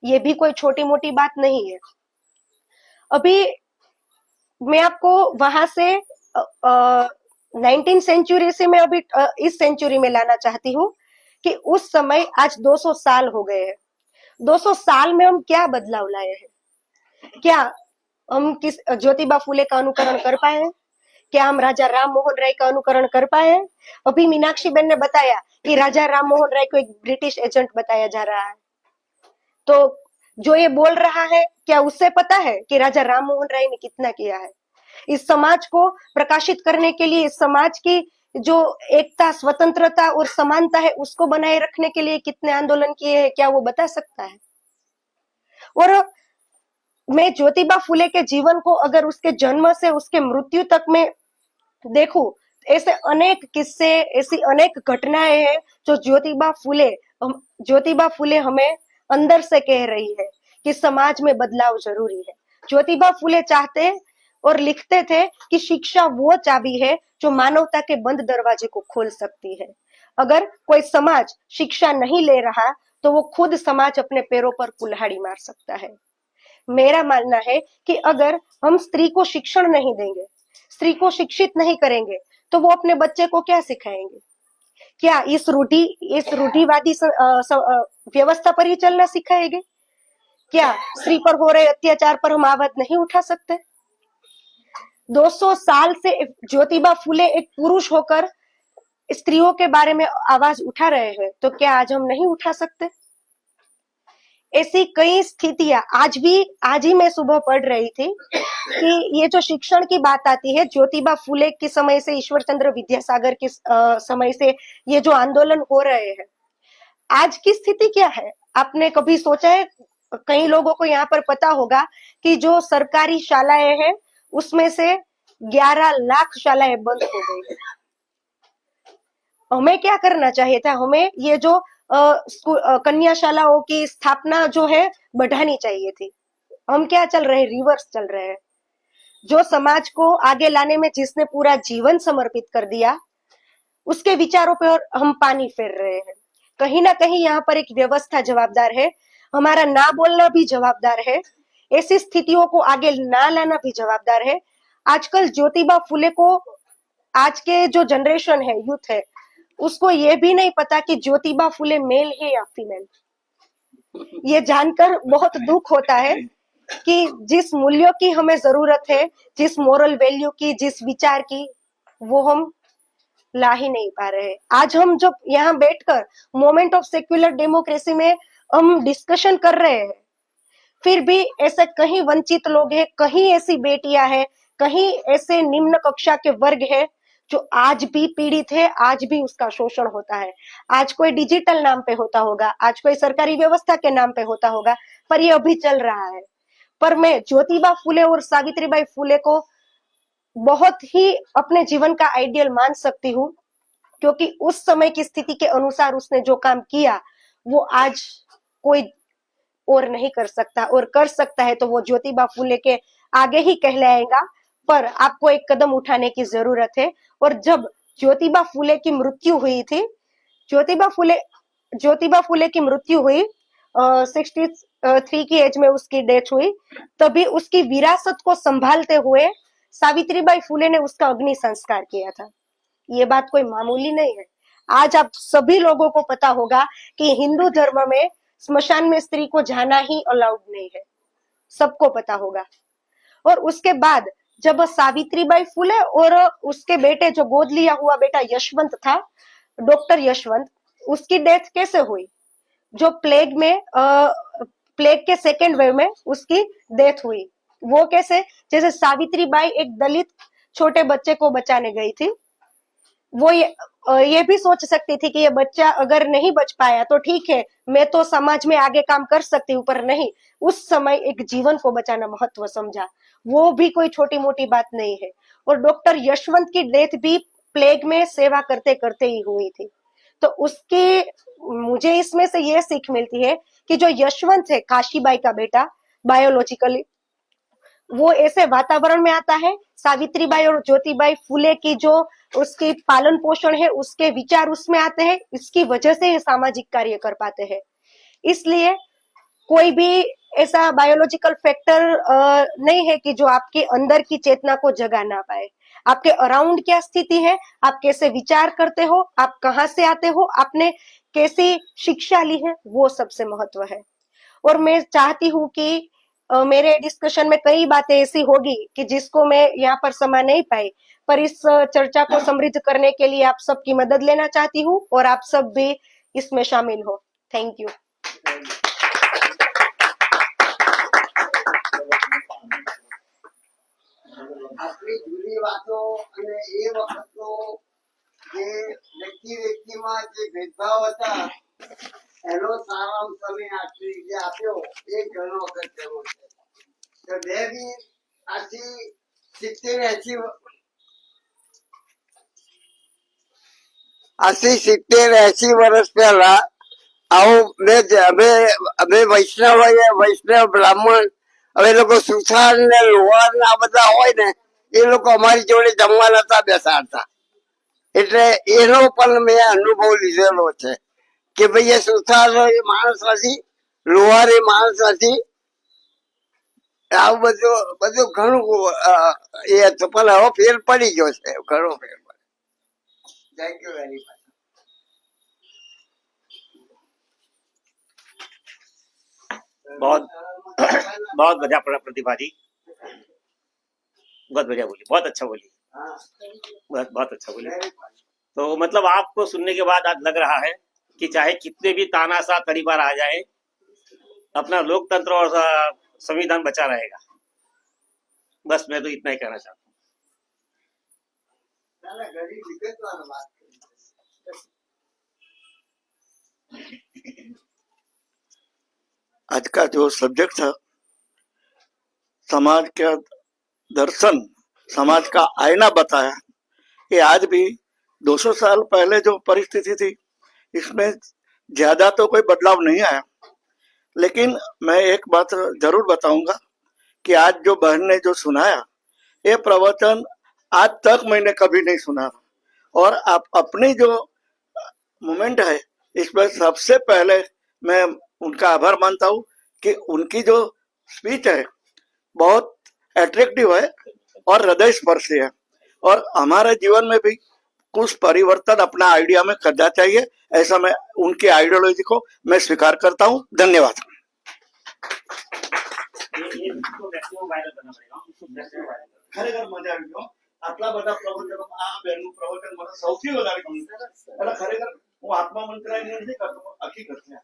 ये भी कोई छोटी मोटी बात नहीं है। अभी मैं आपको वहां से 19 सेंचुरी से मैं अभी इस सेंचुरी में लाना चाहती हूँ कि उस समय आज 200 साल हो गए हैं। 200 साल में हम क्या बदलाव लाए हैं? क्या हम किस ज्योतिबा फुले का अनुकरण कर पाए हैं? क्या हम राजा राम मोहन राय का अनुकरण कर पाए हैं? अभी मीनाक्षी बेन ने बताया कि राजा राम मोहन राय को एक ब्रिटिश एजेंट बताया जा रहा है, तो जो ये बोल रहा है क्या उससे पता है कि राजा राम मोहन राय ने कितना किया है? इस समाज को प्रकाशित करने के लिए, इस समाज की जो एकता, स्वतंत्रता और समानता है उसको बनाए रखने के लिए कितने आंदोलन किए हैं, क्या वो बता सकता है? और मैं ज्योतिबा फुले के जीवन को अगर उसके जन्म से उसके मृत्यु तक में देखूं, ऐसे अनेक किस्से, ऐसी अनेक घटनाएं हैं जो ज्योतिबा फुले हमें अंदर से कह रही है कि समाज में बदलाव जरूरी है। ज्योतिबा फुले चाहते और लिखते थे कि शिक्षा वो चाबी है जो मानवता के बंद दरवाजे को खोल सकती है। अगर कोई समाज शिक्षा नहीं ले रहा तो वो खुद समाज अपने पैरों पर कुल्हाड़ी मार सकता है। मेरा मानना है कि अगर हम स्त्री को शिक्षण नहीं देंगे, स्त्री को शिक्षित नहीं करेंगे, तो वो अपने बच्चे को क्या सिखाएंगे? क्या इस रूढ़िवादी व्यवस्था पर ही चलना सिखाएंगे? क्या स्त्री पर हो रहे अत्याचार पर हम आवाज नहीं उठा सकते? 200 साल से ज्योतिबा फुले एक पुरुष होकर स्त्रियों के बारे में आवाज उठा रहे हैं, तो क्या आज हम नहीं उठा सकते? ऐसी कई स्थितियां आज ही मैं सुबह पढ़ रही थी कि ये जो शिक्षण की बात आती है, ज्योतिबा फुले के समय से, ईश्वर चंद्र विद्यासागर के समय से ये जो आंदोलन हो रहे हैं, आज की स्थिति क्या है? आपने कभी सोचा है? कई लोगों को यहाँ पर पता होगा कि जो सरकारी शालाएं हैं उसमें से 11 लाख शालाएं बंद हो गई। हमें क्या करना चाहिए था? हमें ये जो कन्या शालाओं की स्थापना जो है बढ़ानी चाहिए थी। हम क्या चल रहे हैं? रिवर्स चल रहे हैं। जो समाज को आगे लाने में जिसने पूरा जीवन समर्पित कर दिया, उसके विचारों पर हम पानी फेर रहे हैं। कहीं ना कहीं यहाँ पर एक व्यवस्था जवाबदार है, हमारा ना बोलना भी जवाबदार है, ऐसी स्थितियों को आगे ना लाना भी जवाबदार है। आजकल ज्योतिबा फुले को, आज के जो जनरेशन है, यूथ है, उसको ये भी नहीं पता कि ज्योतिबा फुले मेल है या फीमेल। ये जानकर बहुत दुख होता है कि जिस मूल्यों की हमें जरूरत है, जिस मोरल वैल्यू की, जिस विचार की, वो हम ला ही नहीं पा रहे। आज हम जब यहाँ बैठकर मोमेंट ऑफ सेक्युलर डेमोक्रेसी में हम डिस्कशन कर रहे हैं, फिर भी ऐसे कहीं वंचित लोग हैं, कहीं ऐसी बेटियां हैं, कहीं ऐसे निम्न कक्षा के वर्ग है जो आज भी पीड़ित है, आज भी उसका शोषण होता है। आज कोई डिजिटल नाम पे होता होगा, आज कोई सरकारी व्यवस्था के नाम पे होता होगा, पर ये अभी चल रहा है। पर मैं ज्योतिबा फुले और सावित्रीबाई फुले को बहुत ही अपने जीवन का आइडियल मान सकती हूँ, क्योंकि उस समय की स्थिति के अनुसार उसने जो काम किया वो आज कोई और नहीं कर सकता, और कर सकता है तो वो ज्योतिबा फुले के आगे ही कहलाएगा। पर आपको एक कदम उठाने की जरूरत है। और जब ज्योतिबा फुले की मृत्यु हुई थी, ज्योतिबा फुले ज्योतिबा फुले की मृत्यु हुई, 63 की एज में उसकी डेथ हुई, तभी उसकी विरासत को संभालते हुए सावित्रीबाई फुले ने उसका अग्नि संस्कार किया था। ये बात कोई मामूली नहीं है। आज आप सभी लोगों को पता होगा कि हिंदू धर्म में स्मशान में स्त्री को जाना ही अलाउड नहीं है, सबको पता होगा। और उसके बाद जब सावित्रीबाई फुले और उसके बेटे, जो गोद लिया हुआ बेटा यशवंत था, डॉक्टर यशवंत, उसकी डेथ कैसे हुई? जो प्लेग के सेकेंड वेव में उसकी डेथ हुई। वो कैसे? जैसे सावित्रीबाई एक दलित छोटे बच्चे को बचाने गई थी, वो ये भी सोच सकती थी कि ये बच्चा अगर नहीं बच पाया तो ठीक है, मैं तो समाज में आगे काम कर सकती हूँ, पर नहीं, उस समय एक जीवन को बचाना महत्व समझा। वो भी कोई छोटी मोटी बात नहीं है। और डॉक्टर यशवंत की डेथ भी प्लेग में सेवा करते करते ही हुई थी। तो उसके मुझे इसमें से ये सीख मिलती है कि जो यशवंत है, काशीबाई का बेटा, बायोलॉजिकली वो ऐसे वातावरण में आता है, सावित्रीबाई और ज्योतिबाई फुले की जो उसकी पालन पोषण है, उसके विचार उसमें आते हैं, इसकी वजह से ये सामाजिक कार्य कर पाते हैं। इसलिए कोई भी ऐसा बायोलॉजिकल फैक्टर नहीं है कि जो आपके अंदर की चेतना को जगा ना पाए। आपके अराउंड क्या स्थिति है, आप कैसे विचार करते हो, आप कहाँ से आते हो, आपने कैसी शिक्षा ली है, वो सबसे महत्व है। और मैं चाहती हूँ कि मेरे डिस्कशन में कई बातें ऐसी होगी कि जिसको मैं यहाँ पर समा नहीं पाई, पर इस चर्चा को समृद्ध करने के लिए आप सबकी मदद लेना चाहती हूँ, और आप सब भी इसमें शामिल हो। Thank you. આપણી જૂની વાતો અને એ વખતનો જે વ્યક્તિમાં જે ભેદભાવ હતા એનો સારાંશ તમે આટલી જે આપ્યો એ ઘણો અગત્યનો છે. તો મેં બી આથી 70-80 વર્ષ પહેલા આવું અમે વૈષ્ણવ બ્રાહ્મણ, હવે લોકો સુથાર ને લોહાર ને આ બધા હોય ને એ લોકો અમારી જોડે જમવા નતા બેસાડતા. એટલે એનો પણ મેં અનુભવ લીધેલો છે કે ભાઈ એ સુથાર એ માણસ નથી, લોહાર એ માણસ નથી. આવું બધું બધું ઘણું એ હતું, પણ હવે ફેર પડી ગયો છે, ઘણો ફેર પડી. Thank you very much. बहुत बहुत बढ़िया प्रतिभा जी, बहुत बढ़िया बोली, बहुत अच्छा बोली, बहुत अच्छा बोली। तो मतलब आपको सुनने के बाद आज लग रहा है कि चाहे कितने भी तानाशाह तड़ीपार आ जाए, अपना लोकतंत्र और संविधान बचा रहेगा। बस मैं तो इतना ही कहना चाहता हूँ। आज का जो सब्जेक्ट था, समाज का दर्शन, समाज का आईना बताया, ये आज भी 200 साल पहले जो परिस्थिति थी इसमें ज्यादा तो कोई बदलाव नहीं आया। लेकिन मैं एक बात जरूर बताऊंगा कि आज जो बहन ने जो सुनाया, ये प्रवचन आज तक मैंने कभी नहीं सुना। और आप अपनी जो मोमेंट है इसमें सबसे पहले मैं उनका आभार मानता हूँ कि उनकी जो स्पीच है बहुत अट्रैक्टिव है और हृदय स्पर्शी है, और हमारे जीवन में भी कुछ परिवर्तन अपना आइडिया में करना चाहिए, ऐसा मैं उनकी आइडियोलॉजी को मैं स्वीकार करता हूँ। धन्यवाद। ખરેખર મજા આવી ગયો આટલા બધા પ્રવચનો, આ બેનનું પ્રવચન મને સૌથી વધારે ગમ્યું. એટલે ખરેખર હું આત્મા મંત્રાયને નથી કરતો, હકીકત છે.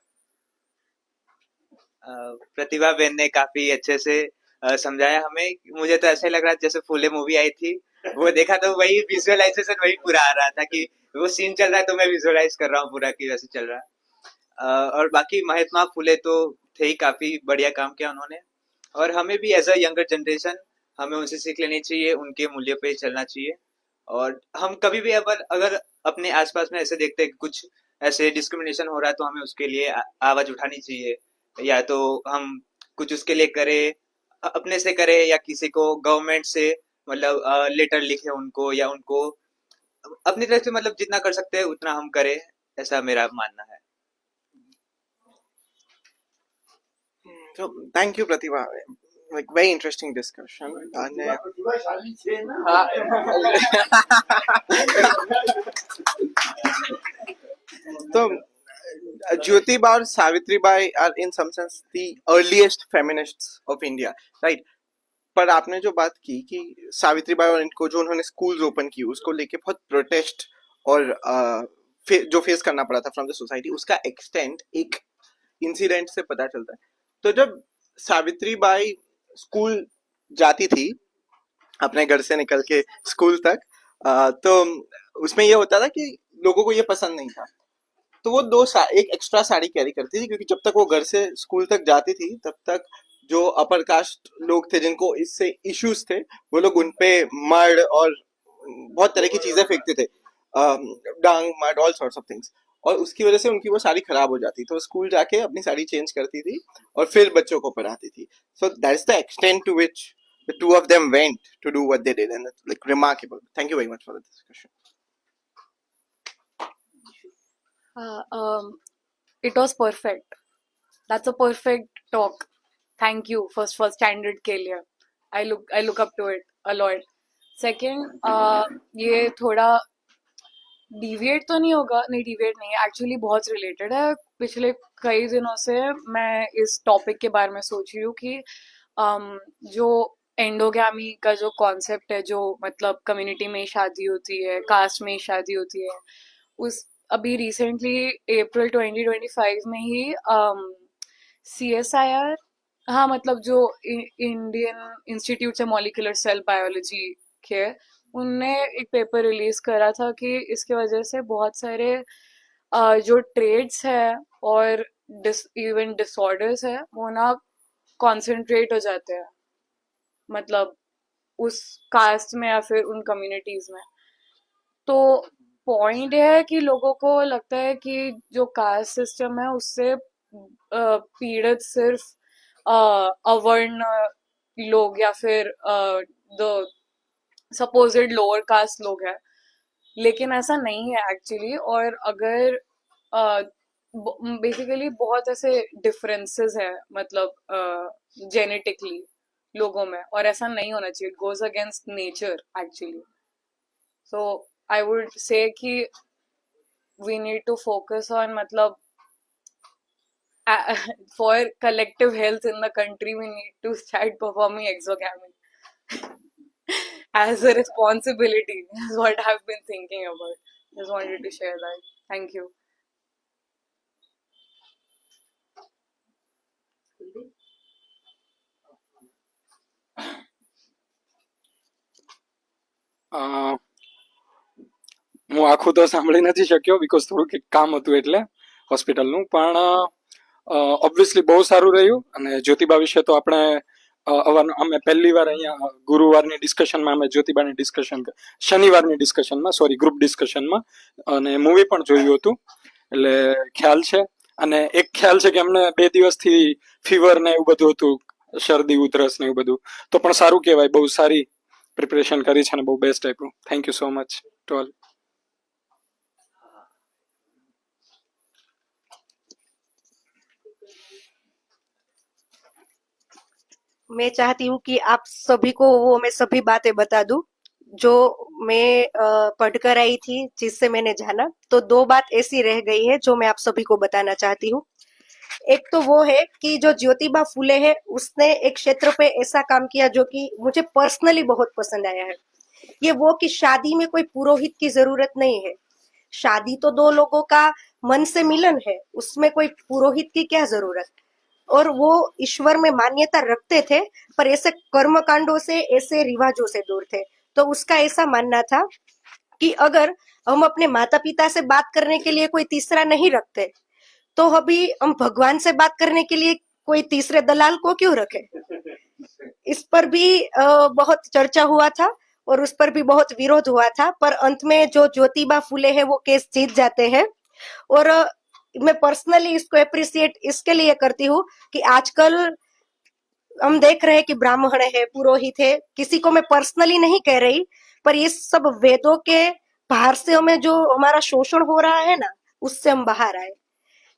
प्रतिभा बेन ने काफी अच्छे से समझाया हमें। मुझे तो ऐसा लग रहा है जैसे फूले मूवी आई थी, वो देखा तो वही विजुअलाइजेशन वही पूरा आ रहा था कि वो सीन चल रहा है तो मैं विजुअलाइज कर रहा हूँ पूरा कि वैसे चल रहा है। और बाकी महात्मा फूले तो थे ही, काफी बढ़िया काम किया उन्होंने। और हमें भी एज अ यंगर जनरेशन हमें उनसे सीख लेनी चाहिए, उनके मूल्य पे चलना चाहिए। और हम कभी भी अगर अपने आसपास में ऐसे देखते हैं कि कुछ ऐसे डिस्क्रिमिनेशन हो रहा है तो हमें उसके लिए आवाज उठानी चाहिए, या तो हम कुछ उसके लिए करें, अपने से करें या किसी को गवर्नमेंट से मतलब लेटर लिखे उनको, या उनको अपनी तरफ से मतलब जितना कर सकते हैं उतना हम करें, ऐसा मेरा मानना है। So thank you, Pratibha. Like very interesting discussion. And, so Jyotiba और Savitribai are in some sense the earliest feminists of India, right? पर आपने जो बात की कि सावित्रीबाई और इनको जो उन्होंने स्कूल्स ओपन की उसको लेके बहुत प्रोटेस्ट और जो फेस करना पड़ा था फ्रॉम द सोसाइटी, उसका एक्सटेंट एक इंसिडेंट से पता चलता है। तो जब सावित्रीबाई स्कूल जाती थी अपने घर से निकल के स्कूल तक, तो उसमें ये होता था कि लोगों को ये पसंद नहीं था, तो वो एक एक्स्ट्रा साड़ी कैरी करती थी, क्योंकि जब तक वो घर से स्कूल तक जाती थी तब तक जो अपर कास्ट लोग थे जिनको इससे इश्यूज थे, वो लोग उनपे मड और बहुत तरह की चीजें फेंकते थे, dung mud all sorts of things, और उसकी वजह से उनकी वो साड़ी खराब हो जाती, तो स्कूल जाके अपनी साड़ी चेंज करती थी और फिर बच्चों को पढ़ाती थी। So that is the extent to which the two of them went to do what they did, and it's like remarkable. Thank you very much for the discussion. It was perfect. That's a perfect talk. Thank you for standard के लिए. I look up to it a lot. Second, ये थोड़ा deviate तो नहीं होगा, नहीं deviate नहीं है, एक्चुअली बहुत रिलेटेड है। पिछले कई दिनों से मैं इस टॉपिक के बारे में सोच रही हूँ कि जो एंडोगैमी का जो कॉन्सेप्ट है, जो मतलब कम्युनिटी में शादी होती है, कास्ट में शादी होती है, उस अभी रिसेंटली अप्रैल 2025 में ही CSIR, हाँ मतलब जो इंडियन इंस्टीट्यूट है मॉलिक्यूलर सेल बायोलॉजी के, उनने एक पेपर रिलीज करा था कि इसके वजह से बहुत सारे जो ट्रेड्स है और इवन डिसऑर्डर्स है वो ना कॉन्सेंट्रेट हो जाते हैं, मतलब उस कास्ट में या फिर उन कम्युनिटीज में। तो पॉइंट यह है कि लोगों को लगता है कि जो कास्ट सिस्टम है उससे पीड़ित सिर्फ अवर्ण लोग या फिर द सपोज्ड लोअर कास्ट लोग हैं, लेकिन ऐसा नहीं है एक्चुअली। और अगर बेसिकली बहुत ऐसे डिफरेंसेस है मतलब जेनेटिकली लोगों में, और ऐसा नहीं होना चाहिए, it goes against nature actually. So I would say कि we need to focus on मतलब for collective health in the country we need to start performing exogamy as a responsibility is what I've been thinking about. Just wanted to share that. Thank you. હું આખું તો સાંભળી નથી શક્યો because થોડુંક એક કામ હતું એટલે હોસ્પિટલનું, પણ ઓબ્વિયસલી બહુ સારું રહ્યું. અને જ્યોતિબા વિશે તો આપણે અમે પહેલી વાર અહીંયા ગુરુવારની ડિસ્કશનમાં અમે જ્યોતિબાની ડિસ્કશન, શનિવારની ડિસ્કશનમાં સોરી ગ્રુપ ડિસ્કશનમાં, અને મૂવી પણ જોયું હતું એટલે ખ્યાલ છે. અને એક ખ્યાલ છે કે એમને 2 દિવસથી ફીવર ને એવું બધું હતું, શરદી ઉધરસ ને એવું બધું, તો પણ સારું કહેવાય, બહુ સારી પ્રિપરેશન કરી છે અને બહુ બેસ્ટ આપ્યું. Thank you so much to all. मैं चाहती हूँ कि आप सभी को वो मैं सभी बातें बता दूं जो मैं पढ़कर आई थी, जिससे मैंने जाना। तो 2 बात ऐसी रह गई है जो मैं आप सभी को बताना चाहती हूँ। एक तो वो है कि जो ज्योतिबा फुले है उसने एक क्षेत्र पे ऐसा काम किया जो कि मुझे पर्सनली बहुत पसंद आया है। ये वो कि शादी में कोई पुरोहित की जरूरत नहीं है। शादी तो 2 लोगों का मन से मिलन है, उसमें कोई पुरोहित की क्या जरूरत। और वो ईश्वर में मान्यता रखते थे पर ऐसे कर्म कांडों से, ऐसे रिवाजों से दूर थे। तो उसका ऐसा मानना था कि अगर हम अपने माता पिता से बात करने के लिए कोई तीसरा नहीं रखते तो अभी हम भगवान से बात करने के लिए कोई तीसरे दलाल को क्यों रखे। इस पर भी बहुत चर्चा हुआ था और उस पर भी बहुत विरोध हुआ था, पर अंत में जो ज्योतिबा फुले है वो केस जीत जाते हैं। और मैं पर्सनली इसको अप्रिशिएट इसके लिए करती हूँ कि आजकल हम देख रहे हैं कि ब्राह्मण है, पुरोहित है, किसी को मैं पर्सनली नहीं कह रही, पर ये सब वेदों के भार से हमें जो हमारा शोषण हो रहा है ना, उससे हम बाहर आए,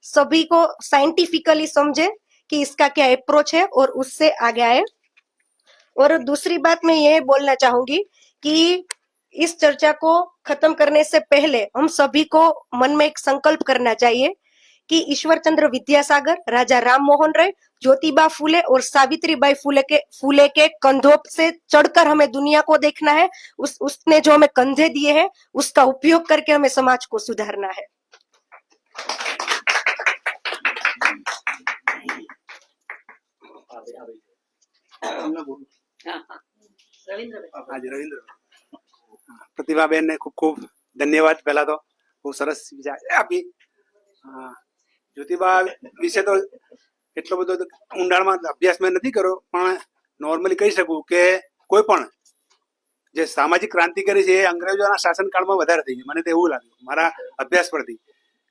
सभी को साइंटिफिकली समझे कि इसका क्या अप्रोच है और उससे आगे आए। और दूसरी बात मैं ये बोलना चाहूंगी कि इस चर्चा को खत्म करने से पहले हम सभी को मन में एक संकल्प करना चाहिए कि ईश्वर चंद्र विद्यासागर, राजा राम मोहन राय, ज्योतिबा फुले और सावित्रीबाई फुले के कंधों से चढ़कर हमें दुनिया को देखना है। उसने जो हमें कंधे दिए हैं उसका उपयोग करके हमें समाज को सुधारना है। આજે રવિન્દ્ર પ્રતિભાબેનને ખૂબ ખૂબ ધન્યવાદ. પહેલા તો બહુ સરસ વિચાર આપી. જ્યોતિબા વિશે તો એટલો બધો ઊંડાણમાં અભ્યાસ મેં નથી કર્યો, પણ નોર્મલી કહી શકું કે કોઈ પણ જે સામાજિક ક્રાંતિ કરી છે એ અંગ્રેજોના શાસનકાળમાં વધારે થઈ છે. મને તો એવું લાગ્યું મારા અભ્યાસ પરથી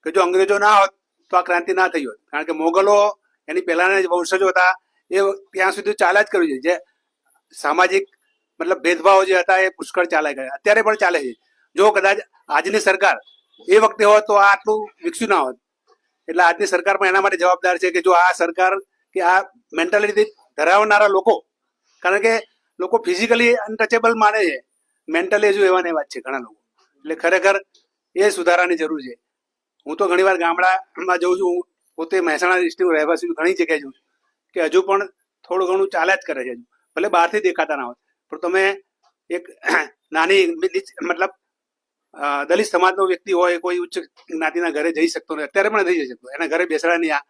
કે જો અંગ્રેજો ના હોત તો આ ક્રાંતિ ના થઈ હોત, કારણ કે મોગલો એની પહેલાના જે વંશજો હતા એ ત્યાં સુધી ચાલ્યા જ કર્યું છે. જે સામાજિક મતલબ ભેદભાવ જે હતા એ પુષ્કળ ચાલ્યા ગયા, અત્યારે પણ ચાલે છે. જો કદાચ આજની સરકાર એ વખતે હોત તો આ આટલું વિકસ્યું ના હોત. એટલે આજની સરકાર પણ એના માટે જવાબદાર છે કે જો આ સરકાર કે આ મેન્ટાલિટી ધરાવનારા લોકો, કારણ કે લોકો ફિઝિકલી અનટચેબલ માને છે, મેન્ટલી હજુ એવા ને એવા જ છે ઘણા લોકો. એટલે ખરેખર એ સુધારાની જરૂર છે. હું તો ઘણીવાર ગામડામાં જઉં છું, પોતે મહેસાણા ડિસ્ટ્રિક્ટ રહેવાસી છું, ઘણી જગ્યાએ જઉં છું કે હજુ પણ થોડું ઘણું ચાલ્યા જ કરે છે. ભલે બહારથી દેખાતા ના હોય, પણ તમે એક નાની મતલબ દલિત સમાજનો વ્યક્તિ હોય, કોઈ ઉચ્ચ જ્ઞાતિના ઘરે જઈ શકતો નથી, અત્યારે પણ નથી જઈ શકતો, એના ઘરે બેસડા નહીં. આ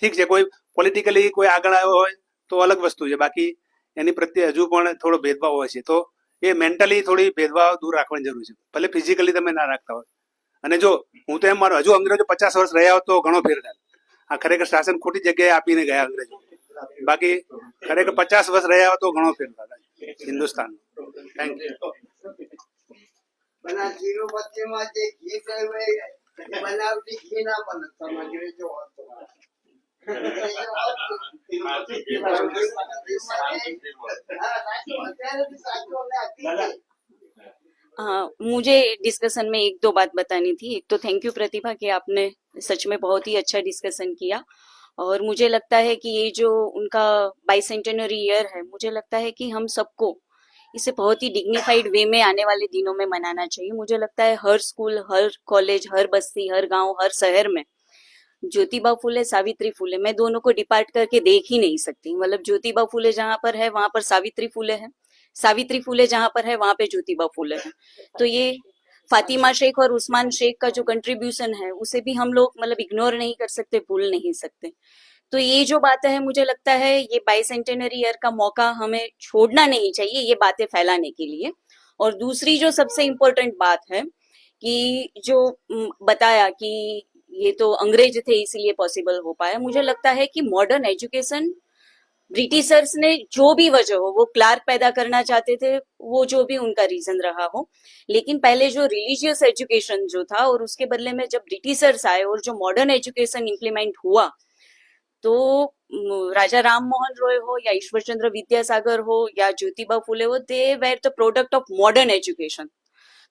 ઠીક છે, કોઈ પોલિટિકલી કોઈ આગળ આવ્યો હોય તો અલગ વસ્તુ છે, બાકી એની પ્રત્યે હજુ પણ થોડો ભેદભાવ હોય છે. તો એ મેન્ટલી થોડી ભેદભાવ દૂર રાખવાની જરૂર છે, ભલે ફિઝિકલી તમે ના રાખતા હોય. અને જો હું તો એમ માનું હજુ અંગ્રેજો 50 વર્ષ રહ્યા હોત તો ઘણો ફેર થાય. આ ખરેખર શાસન ખોટી જગ્યાએ આપીને ગયા અંગ્રેજો, બાકી ખરેખર 50 વર્ષ રહ્યા હોત તો ઘણો ફેર થાય હિન્દુસ્તાન. Thank you. તિરુપતિમાં જે ઘી થયું એ બનાવટી ઘી ના બને, તમે અંગ્રેજો હોત તો. मुझे डिस्कशन में एक दो बात बतानी थी. एक तो थैंक यू प्रतिभा कि आपने सच में बहुत ही अच्छा डिस्कशन किया. और मुझे लगता है कि ये जो उनका बाइसेंटेनरी ईयर है, मुझे लगता है कि हम सबको इसे बहुत ही डिग्निफाइड वे में आने वाले दिनों में मनाना चाहिए. मुझे लगता है हर स्कूल, हर कॉलेज, हर बस्ती, हर गांव, हर शहर में ज्योतिबा फुले, सावित्री फुले, मैं दोनों को डिपार्ट करके देख ही नहीं सकती. मतलब ज्योतिबा फुले जहाँ पर है वहां पर सावित्री फुले है, सावित्री फुले जहाँ पर है वहां पे ज्योतिबा फुले है. तो ये फातिमा शेख और उस्मान शेख का जो कंट्रीब्यूशन है उसे भी हम लोग मतलब इग्नोर नहीं कर सकते, भूल नहीं सकते. तो ये जो बातें हैं, मुझे लगता है ये बाइसेंटेनरी ईयर का मौका हमें छोड़ना नहीं चाहिए ये बातें फैलाने के लिए. और दूसरी जो सबसे इम्पोर्टेंट बात है कि जो बताया कि ये तो अंग्रेज थे इसलिए पॉसिबल हो पाया, मुझे लगता है कि मॉडर्न एजुकेशन ब्रिटिशर्स ने जो भी वजह हो, वो क्लार्क पैदा करना चाहते थे, वो जो भी उनका रीजन रहा हो, लेकिन पहले जो रिलीजियस एजुकेशन जो था और उसके बदले में जब ब्रिटिशर्स आए और जो मॉडर्न एजुकेशन इम्प्लीमेंट हुआ, तो राजा राम मोहन रॉय हो या ईश्वर चंद्र विद्यासागर हो या ज्योतिबा फुले हो, they were the product of modern education.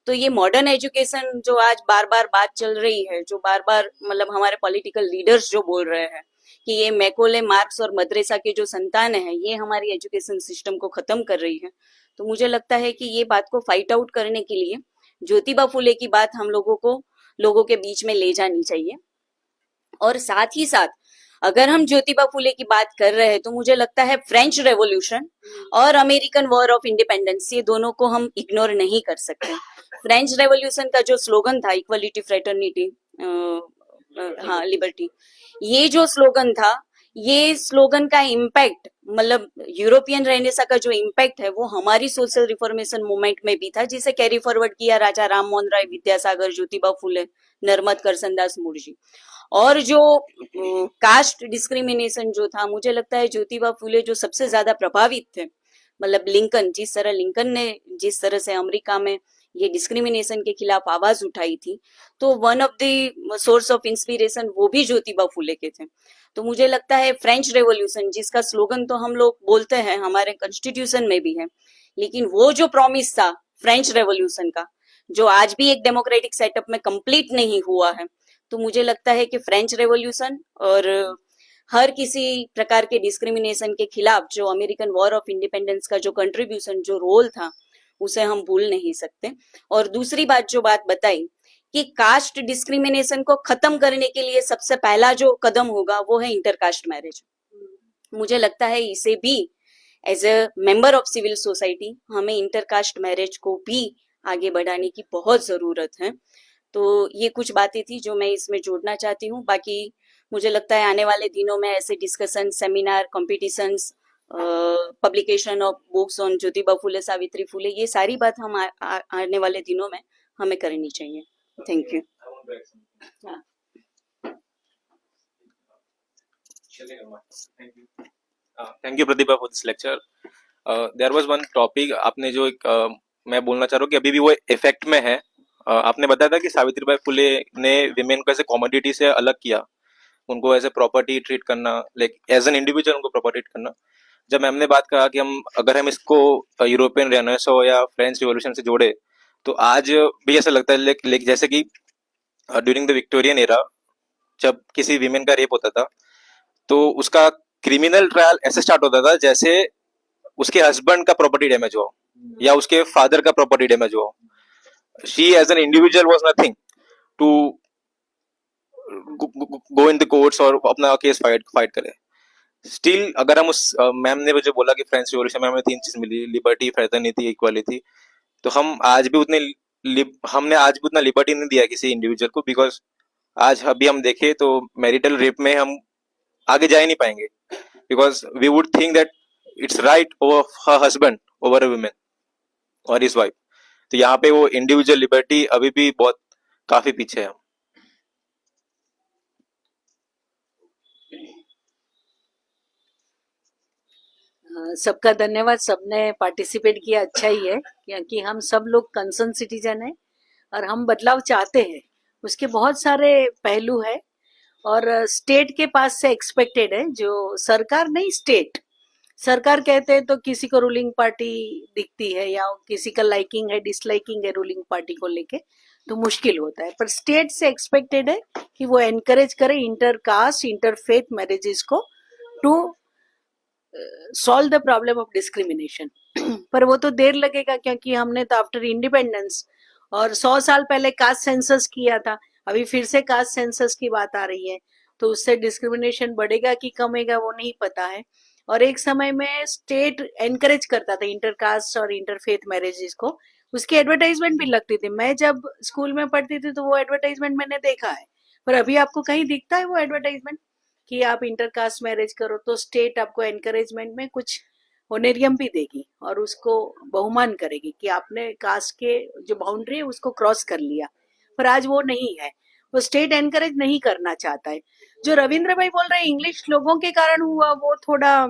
तो ये मॉडर्न एजुकेशन जो आज बार बार बात चल रही है, जो बार बार मतलब हमारे पॉलिटिकल लीडर्स जो बोल रहे हैं कि ये मैकोले, मार्क्स और मद्रेसा के जो संतान है ये हमारी एजुकेशन सिस्टम को खत्म कर रही है. तो मुझे लगता है कि ये बात को फाइट आउट करने के लिए ज्योतिबा फुले की बात हम लोगों के बीच में ले जानी चाहिए. और साथ ही साथ अगर हम ज्योतिबा फुले की बात कर रहे हैं तो मुझे लगता है फ्रेंच रेवोल्यूशन और अमेरिकन वॉर ऑफ इंडिपेंडेंस, ये दोनों को हम इग्नोर नहीं कर सकते. फ्रेंच रेवोल्यूशन का जो स्लोगन था इक्वलिटी, फ्रेटर्निटी, लिबर्टी, ये जो स्लोगन था, ये स्लोगन का इम्पैक्ट मतलब यूरोपियन रेनेसा का जो इम्पैक्ट है वो हमारी सोशल रिफॉर्मेशन मूवमेंट में भी था, जिसे कैरी फॉरवर्ड किया राजा राम मोहन राय, विद्यासागर, ज्योतिबा फुले, नर्मद करसनदास मुर्जी. और जो कास्ट डिस्क्रिमिनेशन जो था, मुझे लगता है ज्योतिबा फुले जो सबसे ज्यादा प्रभावित थे मतलब लिंकन, जिस तरह से अमेरिका में ये डिस्क्रिमिनेशन के खिलाफ आवाज उठाई थी, तो one of the source of inspiration वो भी ज्योतिबा फूले के थे। तो मुझे लगता है फ्रेंच रेवोल्यूशन, जिसका स्लोगन तो हम लोग बोलते हैं, हमारे कॉन्स्टिट्यूशन में भी है, लेकिन वो जो प्रॉमिस था फ्रेंच रेवोल्यूशन का, जो आज भी एक डेमोक्रेटिक सेटअप में कंप्लीट नहीं हुआ है, तो मुझे लगता है कि फ्रेंच रेवोल्यूशन और हर किसी प्रकार के डिस्क्रिमिनेशन के खिलाफ जो अमेरिकन वॉर ऑफ इंडिपेंडेंस का जो कंट्रीब्यूशन, जो रोल था, उसे हम भूल नहीं सकते। और दूसरी बात जो बात बताई कि कास्ट डिस्क्रिमिनेशन को खत्म करने के लिए सबसे पहला जो कदम होगा वो है इंटरकास्ट मैरिज। मुझे लगता है इसे भी as a member of civil society हमें इंटरकास्ट मैरिज को भी आगे बढ़ाने की बहुत जरूरत है। तो ये कुछ बातें थी जो मैं इसमें जोड़ना चाहती हूँ। बाकी मुझे लगता है आने वाले दिनों में ऐसे discussion, seminar, competitions, publication of books on Jyotiba Phule, Savitri Phule, ये सारी बात हम आने वाले दिनों में हमें करनी चाहिए। Thank you. Thank you Pratibha for this lecture. There was one topic आपने जो एक मैं बोलना चाह रहा हूँ कि अभी भी वो इफेक्ट में है। आपने बताया था कि सावित्रीबाई फुले ने विमेन को ऐसे कॉमोडिटी से अलग किया, उनको एज ए प्रॉपर्टी ट्रीट करना, लाइक एज एन इंडिविजुअल उनको प्रॉपर्टी ट्रीट करना। जब मैम ने बात कहा कि अगर हम इसको यूरोपियन रेनेसां या फ्रेंच रिवॉल्यूशन से जोड़े, तो आज भी ऐसा लगता है जैसे कि ड्यूरिंग द विक्टोरियन एरा जब किसी वीमेन का रेप होता था तो उसका क्रिमिनल ट्रायल ऐसे स्टार्ट होता था जैसे उसके हस्बैंड का प्रॉपर्टी डैमेज हो या उसके फादर का प्रॉपर्टी डैमेज हो। She as an individual was nothing to go in the courts और अपना केस फाइट करे। स्टिल अगर हम उस मैम ने जो बोला कि फ्रेंच रिवॉल्यूशन में हमें 3 चीज मिली, लिबर्टी, फ्रेटर्निटी, इक्वालिटी, तो हमने आज भी उतना लिबर्टी नहीं दिया किसी इंडिविजुअल को, बिकॉज आज अभी हम देखें तो मैरिटल रेप में हम आगे जा ही नहीं पाएंगे, because we would think that it's right over her husband over a women और हिज वाइफ। तो यहाँ पे वो इंडिविजुअल लिबर्टी अभी भी बहुत काफी पीछे है। सबका धन्यवाद, सबने पार्टिसिपेट किया, अच्छा ही है, क्योंकि हम सब लोग कंसर्न सिटीजन हैं और हम बदलाव चाहते हैं। उसके बहुत सारे पहलू है और स्टेट के पास से एक्सपेक्टेड है, जो सरकार नहीं, स्टेट। सरकार कहते हैं तो किसी को रूलिंग पार्टी दिखती है या किसी का लाइकिंग है, डिसलाइकिंग है रूलिंग पार्टी को लेके, तो मुश्किल होता है। पर स्टेट से एक्सपेक्टेड है कि वो एनकरेज करे इंटरकास्ट, इंटरफेथ मैरिजेस को to solve the problem of discrimination. पर वो तो देर लगेगा, क्योंकि हमने तो आफ्टर इंडिपेंडेंस और 100 साल पहले कास्ट सेंसस किया था, अभी फिर से कास्ट सेंसस की बात आ रही है, तो उससे डिस्क्रिमिनेशन बढ़ेगा कि कमेगा वो नहीं पता है। और एक समय में स्टेट एनकरेज करता था इंटरकास्ट और इंटरफेथ मैरिजेस को, उसकी एडवर्टाइजमेंट भी लगती थी। मैं जब स्कूल में पढ़ती थी तो वो एडवर्टाइजमेंट मैंने देखा है, पर अभी आपको कहीं दिखता है वो एडवर्टाइजमेंट कि आप इंटरकास्ट मैरिज करो? तो स्टेट आपको एनकरेजमेंट में कुछ ओनेरियम भी देगी और उसको बहुमान करेगी कि आपने कास्ट के जो बाउंड्री है उसको क्रॉस कर लिया। पर आज वो नहीं है, वो स्टेट एनकरेज नहीं करना चाहता है। जो रविंद्र भाई बोल रहे हैं इंग्लिश लोगों के कारण हुआ, वो थोड़ा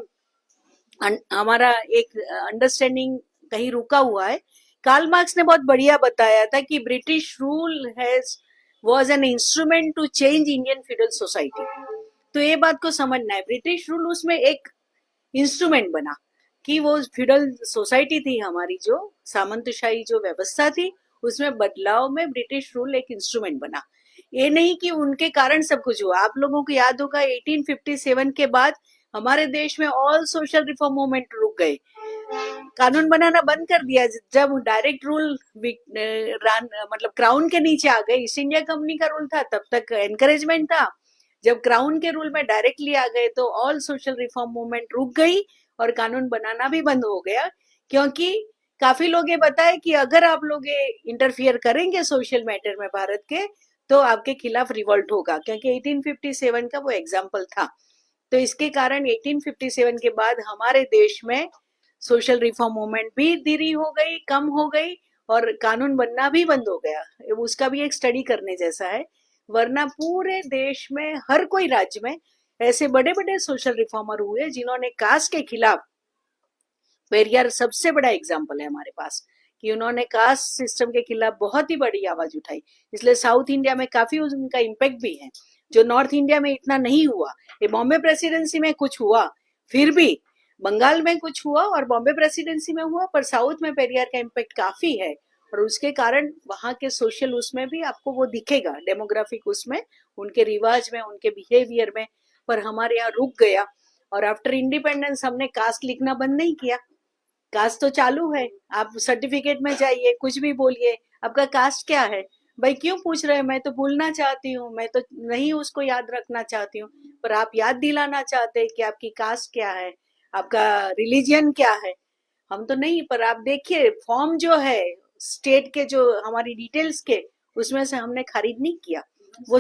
हमारा एक अंडरस्टैंडिंग कहीं रुका हुआ है। कार्ल मार्क्स ने बहुत बढ़िया बताया था कि British rule was an instrument to change Indian feudal society। तो ये बात को समझना है, ब्रिटिश रूल उसमें एक इंस्ट्रूमेंट बना कि वो फ्यूडल सोसाइटी थी हमारी, जो सामंतशाही जो व्यवस्था थी, उसमें बदलाव में ब्रिटिश रूल एक इंस्ट्रूमेंट बना। ये नहीं कि उनके कारण सब कुछ हुआ। आप लोगों को याद होगा 1857 के बाद हमारे देश में ऑल सोशल रिफॉर्म मूवमेंट रुक गए, कानून बनाना बंद कर दिया। जब डायरेक्ट रूल मतलब क्राउन के नीचे आ गए, ईस्ट इंडिया कंपनी का रूल था, तब तक एनकरेजमेंट था। जब क्राउन के रूल में डायरेक्टली आ गए तो ऑल सोशल रिफॉर्म मूवमेंट रुक गई और कानून बनाना भी बंद हो गया, क्योंकि काफी लोग ये बताए कि अगर आप लोग ये इंटरफियर करेंगे सोशल मैटर में भारत के, तो आपके खिलाफ रिवोल्ट होगा, क्योंकि 1857 का वो एग्जाम्पल था। तो इसके कारण 1857 के बाद हमारे देश में सोशल रिफॉर्म मूवमेंट भी धीरे हो गई, कम हो गई, और कानून बनना भी बंद हो गया। उसका भी एक स्टडी करने जैसा है। वरना पूरे देश में हर कोई राज्य में ऐसे बड़े बड़े सोशल रिफॉर्मर हुए जिन्होंने कास्ट के खिलाफ पेरियार सबसे बड़ा एग्जाम्पल है हमारे पास कि उन्होंने कास्ट सिस्टम के खिलाफ बहुत ही बड़ी आवाज उठाई, इसलिए साउथ इंडिया में काफी उनका इम्पैक्ट भी है जो नॉर्थ इंडिया में इतना नहीं हुआ। ये बॉम्बे प्रेसिडेंसी में कुछ हुआ, फिर भी बंगाल में कुछ हुआ और बॉम्बे प्रेसिडेंसी में हुआ, पर साउथ में पेरियार का इम्पैक्ट काफी है और उसके कारण वहां के सोशल उसमें भी आपको वो दिखेगा, डेमोग्राफिक उसमें, उनके रिवाज में, उनके बिहेवियर में। पर हमारे यहाँ रुक गया और आफ्टर इंडिपेंडेंस हमने कास्ट लिखना बंद नहीं किया, कास्ट तो चालू है। आप सर्टिफिकेट में जाइए, कुछ भी बोलिए, आपका कास्ट क्या है, भाई क्यों पूछ रहे हैं, मैं तो भूलना चाहती हूँ, मैं तो नहीं उसको याद रखना चाहती हूँ, पर आप याद दिलाना चाहते हैं कि आपकी कास्ट क्या है, आपका रिलीजियन क्या है। हम तो नहीं, पर आप देखिए फॉर्म जो है स्टेट के, जो हमारी डिटेल्स के, उसमें से हमने खरीद नहीं किया, वो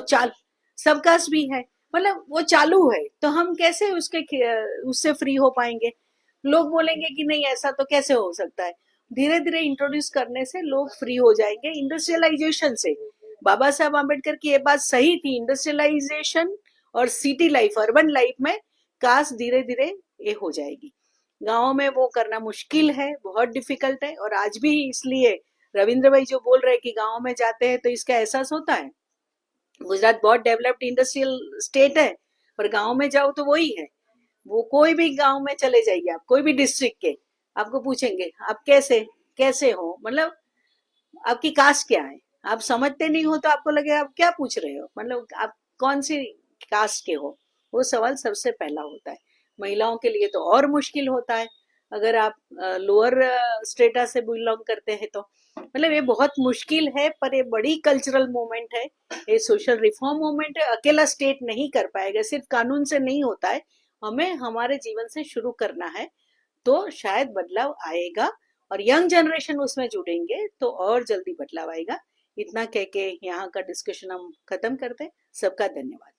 सब कास्ट भी है, मतलब वो चालू है, तो हम कैसे उससे फ्री हो पाएंगे। लोग बोलेंगे कि नहीं ऐसा तो कैसे हो सकता है, धीरे धीरे इंट्रोड्यूस करने से लोग फ्री हो जाएंगे। इंडस्ट्रियलाइजेशन से, बाबा साहब आम्बेडकर की ये बात सही थी, इंडस्ट्रियलाइजेशन और सिटी लाइफ, अर्बन लाइफ में कास्ट धीरे धीरे ये हो जाएगी। गाँव में वो करना मुश्किल है, बहुत डिफिकल्ट है, और आज भी इसलिए रविंद्र भाई जो बोल रहे हैं कि गाँव में जाते हैं तो इसका एहसास होता है। गुजरात बहुत डेवलप्ड इंडस्ट्रियल स्टेट है, पर गाँव में जाओ तो वही है, वो कोई भी गांव में चले जाइए आप, कोई भी डिस्ट्रिक्ट के, आपको पूछेंगे आप कैसे हो, मतलब आपकी कास्ट क्या है, आप समझते नहीं हो तो आपको लगेगा आप क्या पूछ रहे हो, मतलब आप कौन सी कास्ट के हो, वो सवाल सबसे पहला होता है। महिलाओं के लिए तो और मुश्किल होता है, अगर आप लोअर स्टेटा से बिलोंग करते हैं तो, मतलब ये बहुत मुश्किल है, पर ये बड़ी कल्चरल मूवमेंट है, ये सोशल रिफॉर्म मूवमेंट है। अकेला स्टेट नहीं कर पाएगा, सिर्फ कानून से नहीं होता है, हमें हमारे जीवन से शुरू करना है, तो शायद बदलाव आएगा और यंग जनरेशन उसमें जुड़ेंगे तो और जल्दी बदलाव आएगा। इतना कह के यहाँ का डिस्कशन हम खत्म करते हैं। सबका धन्यवाद।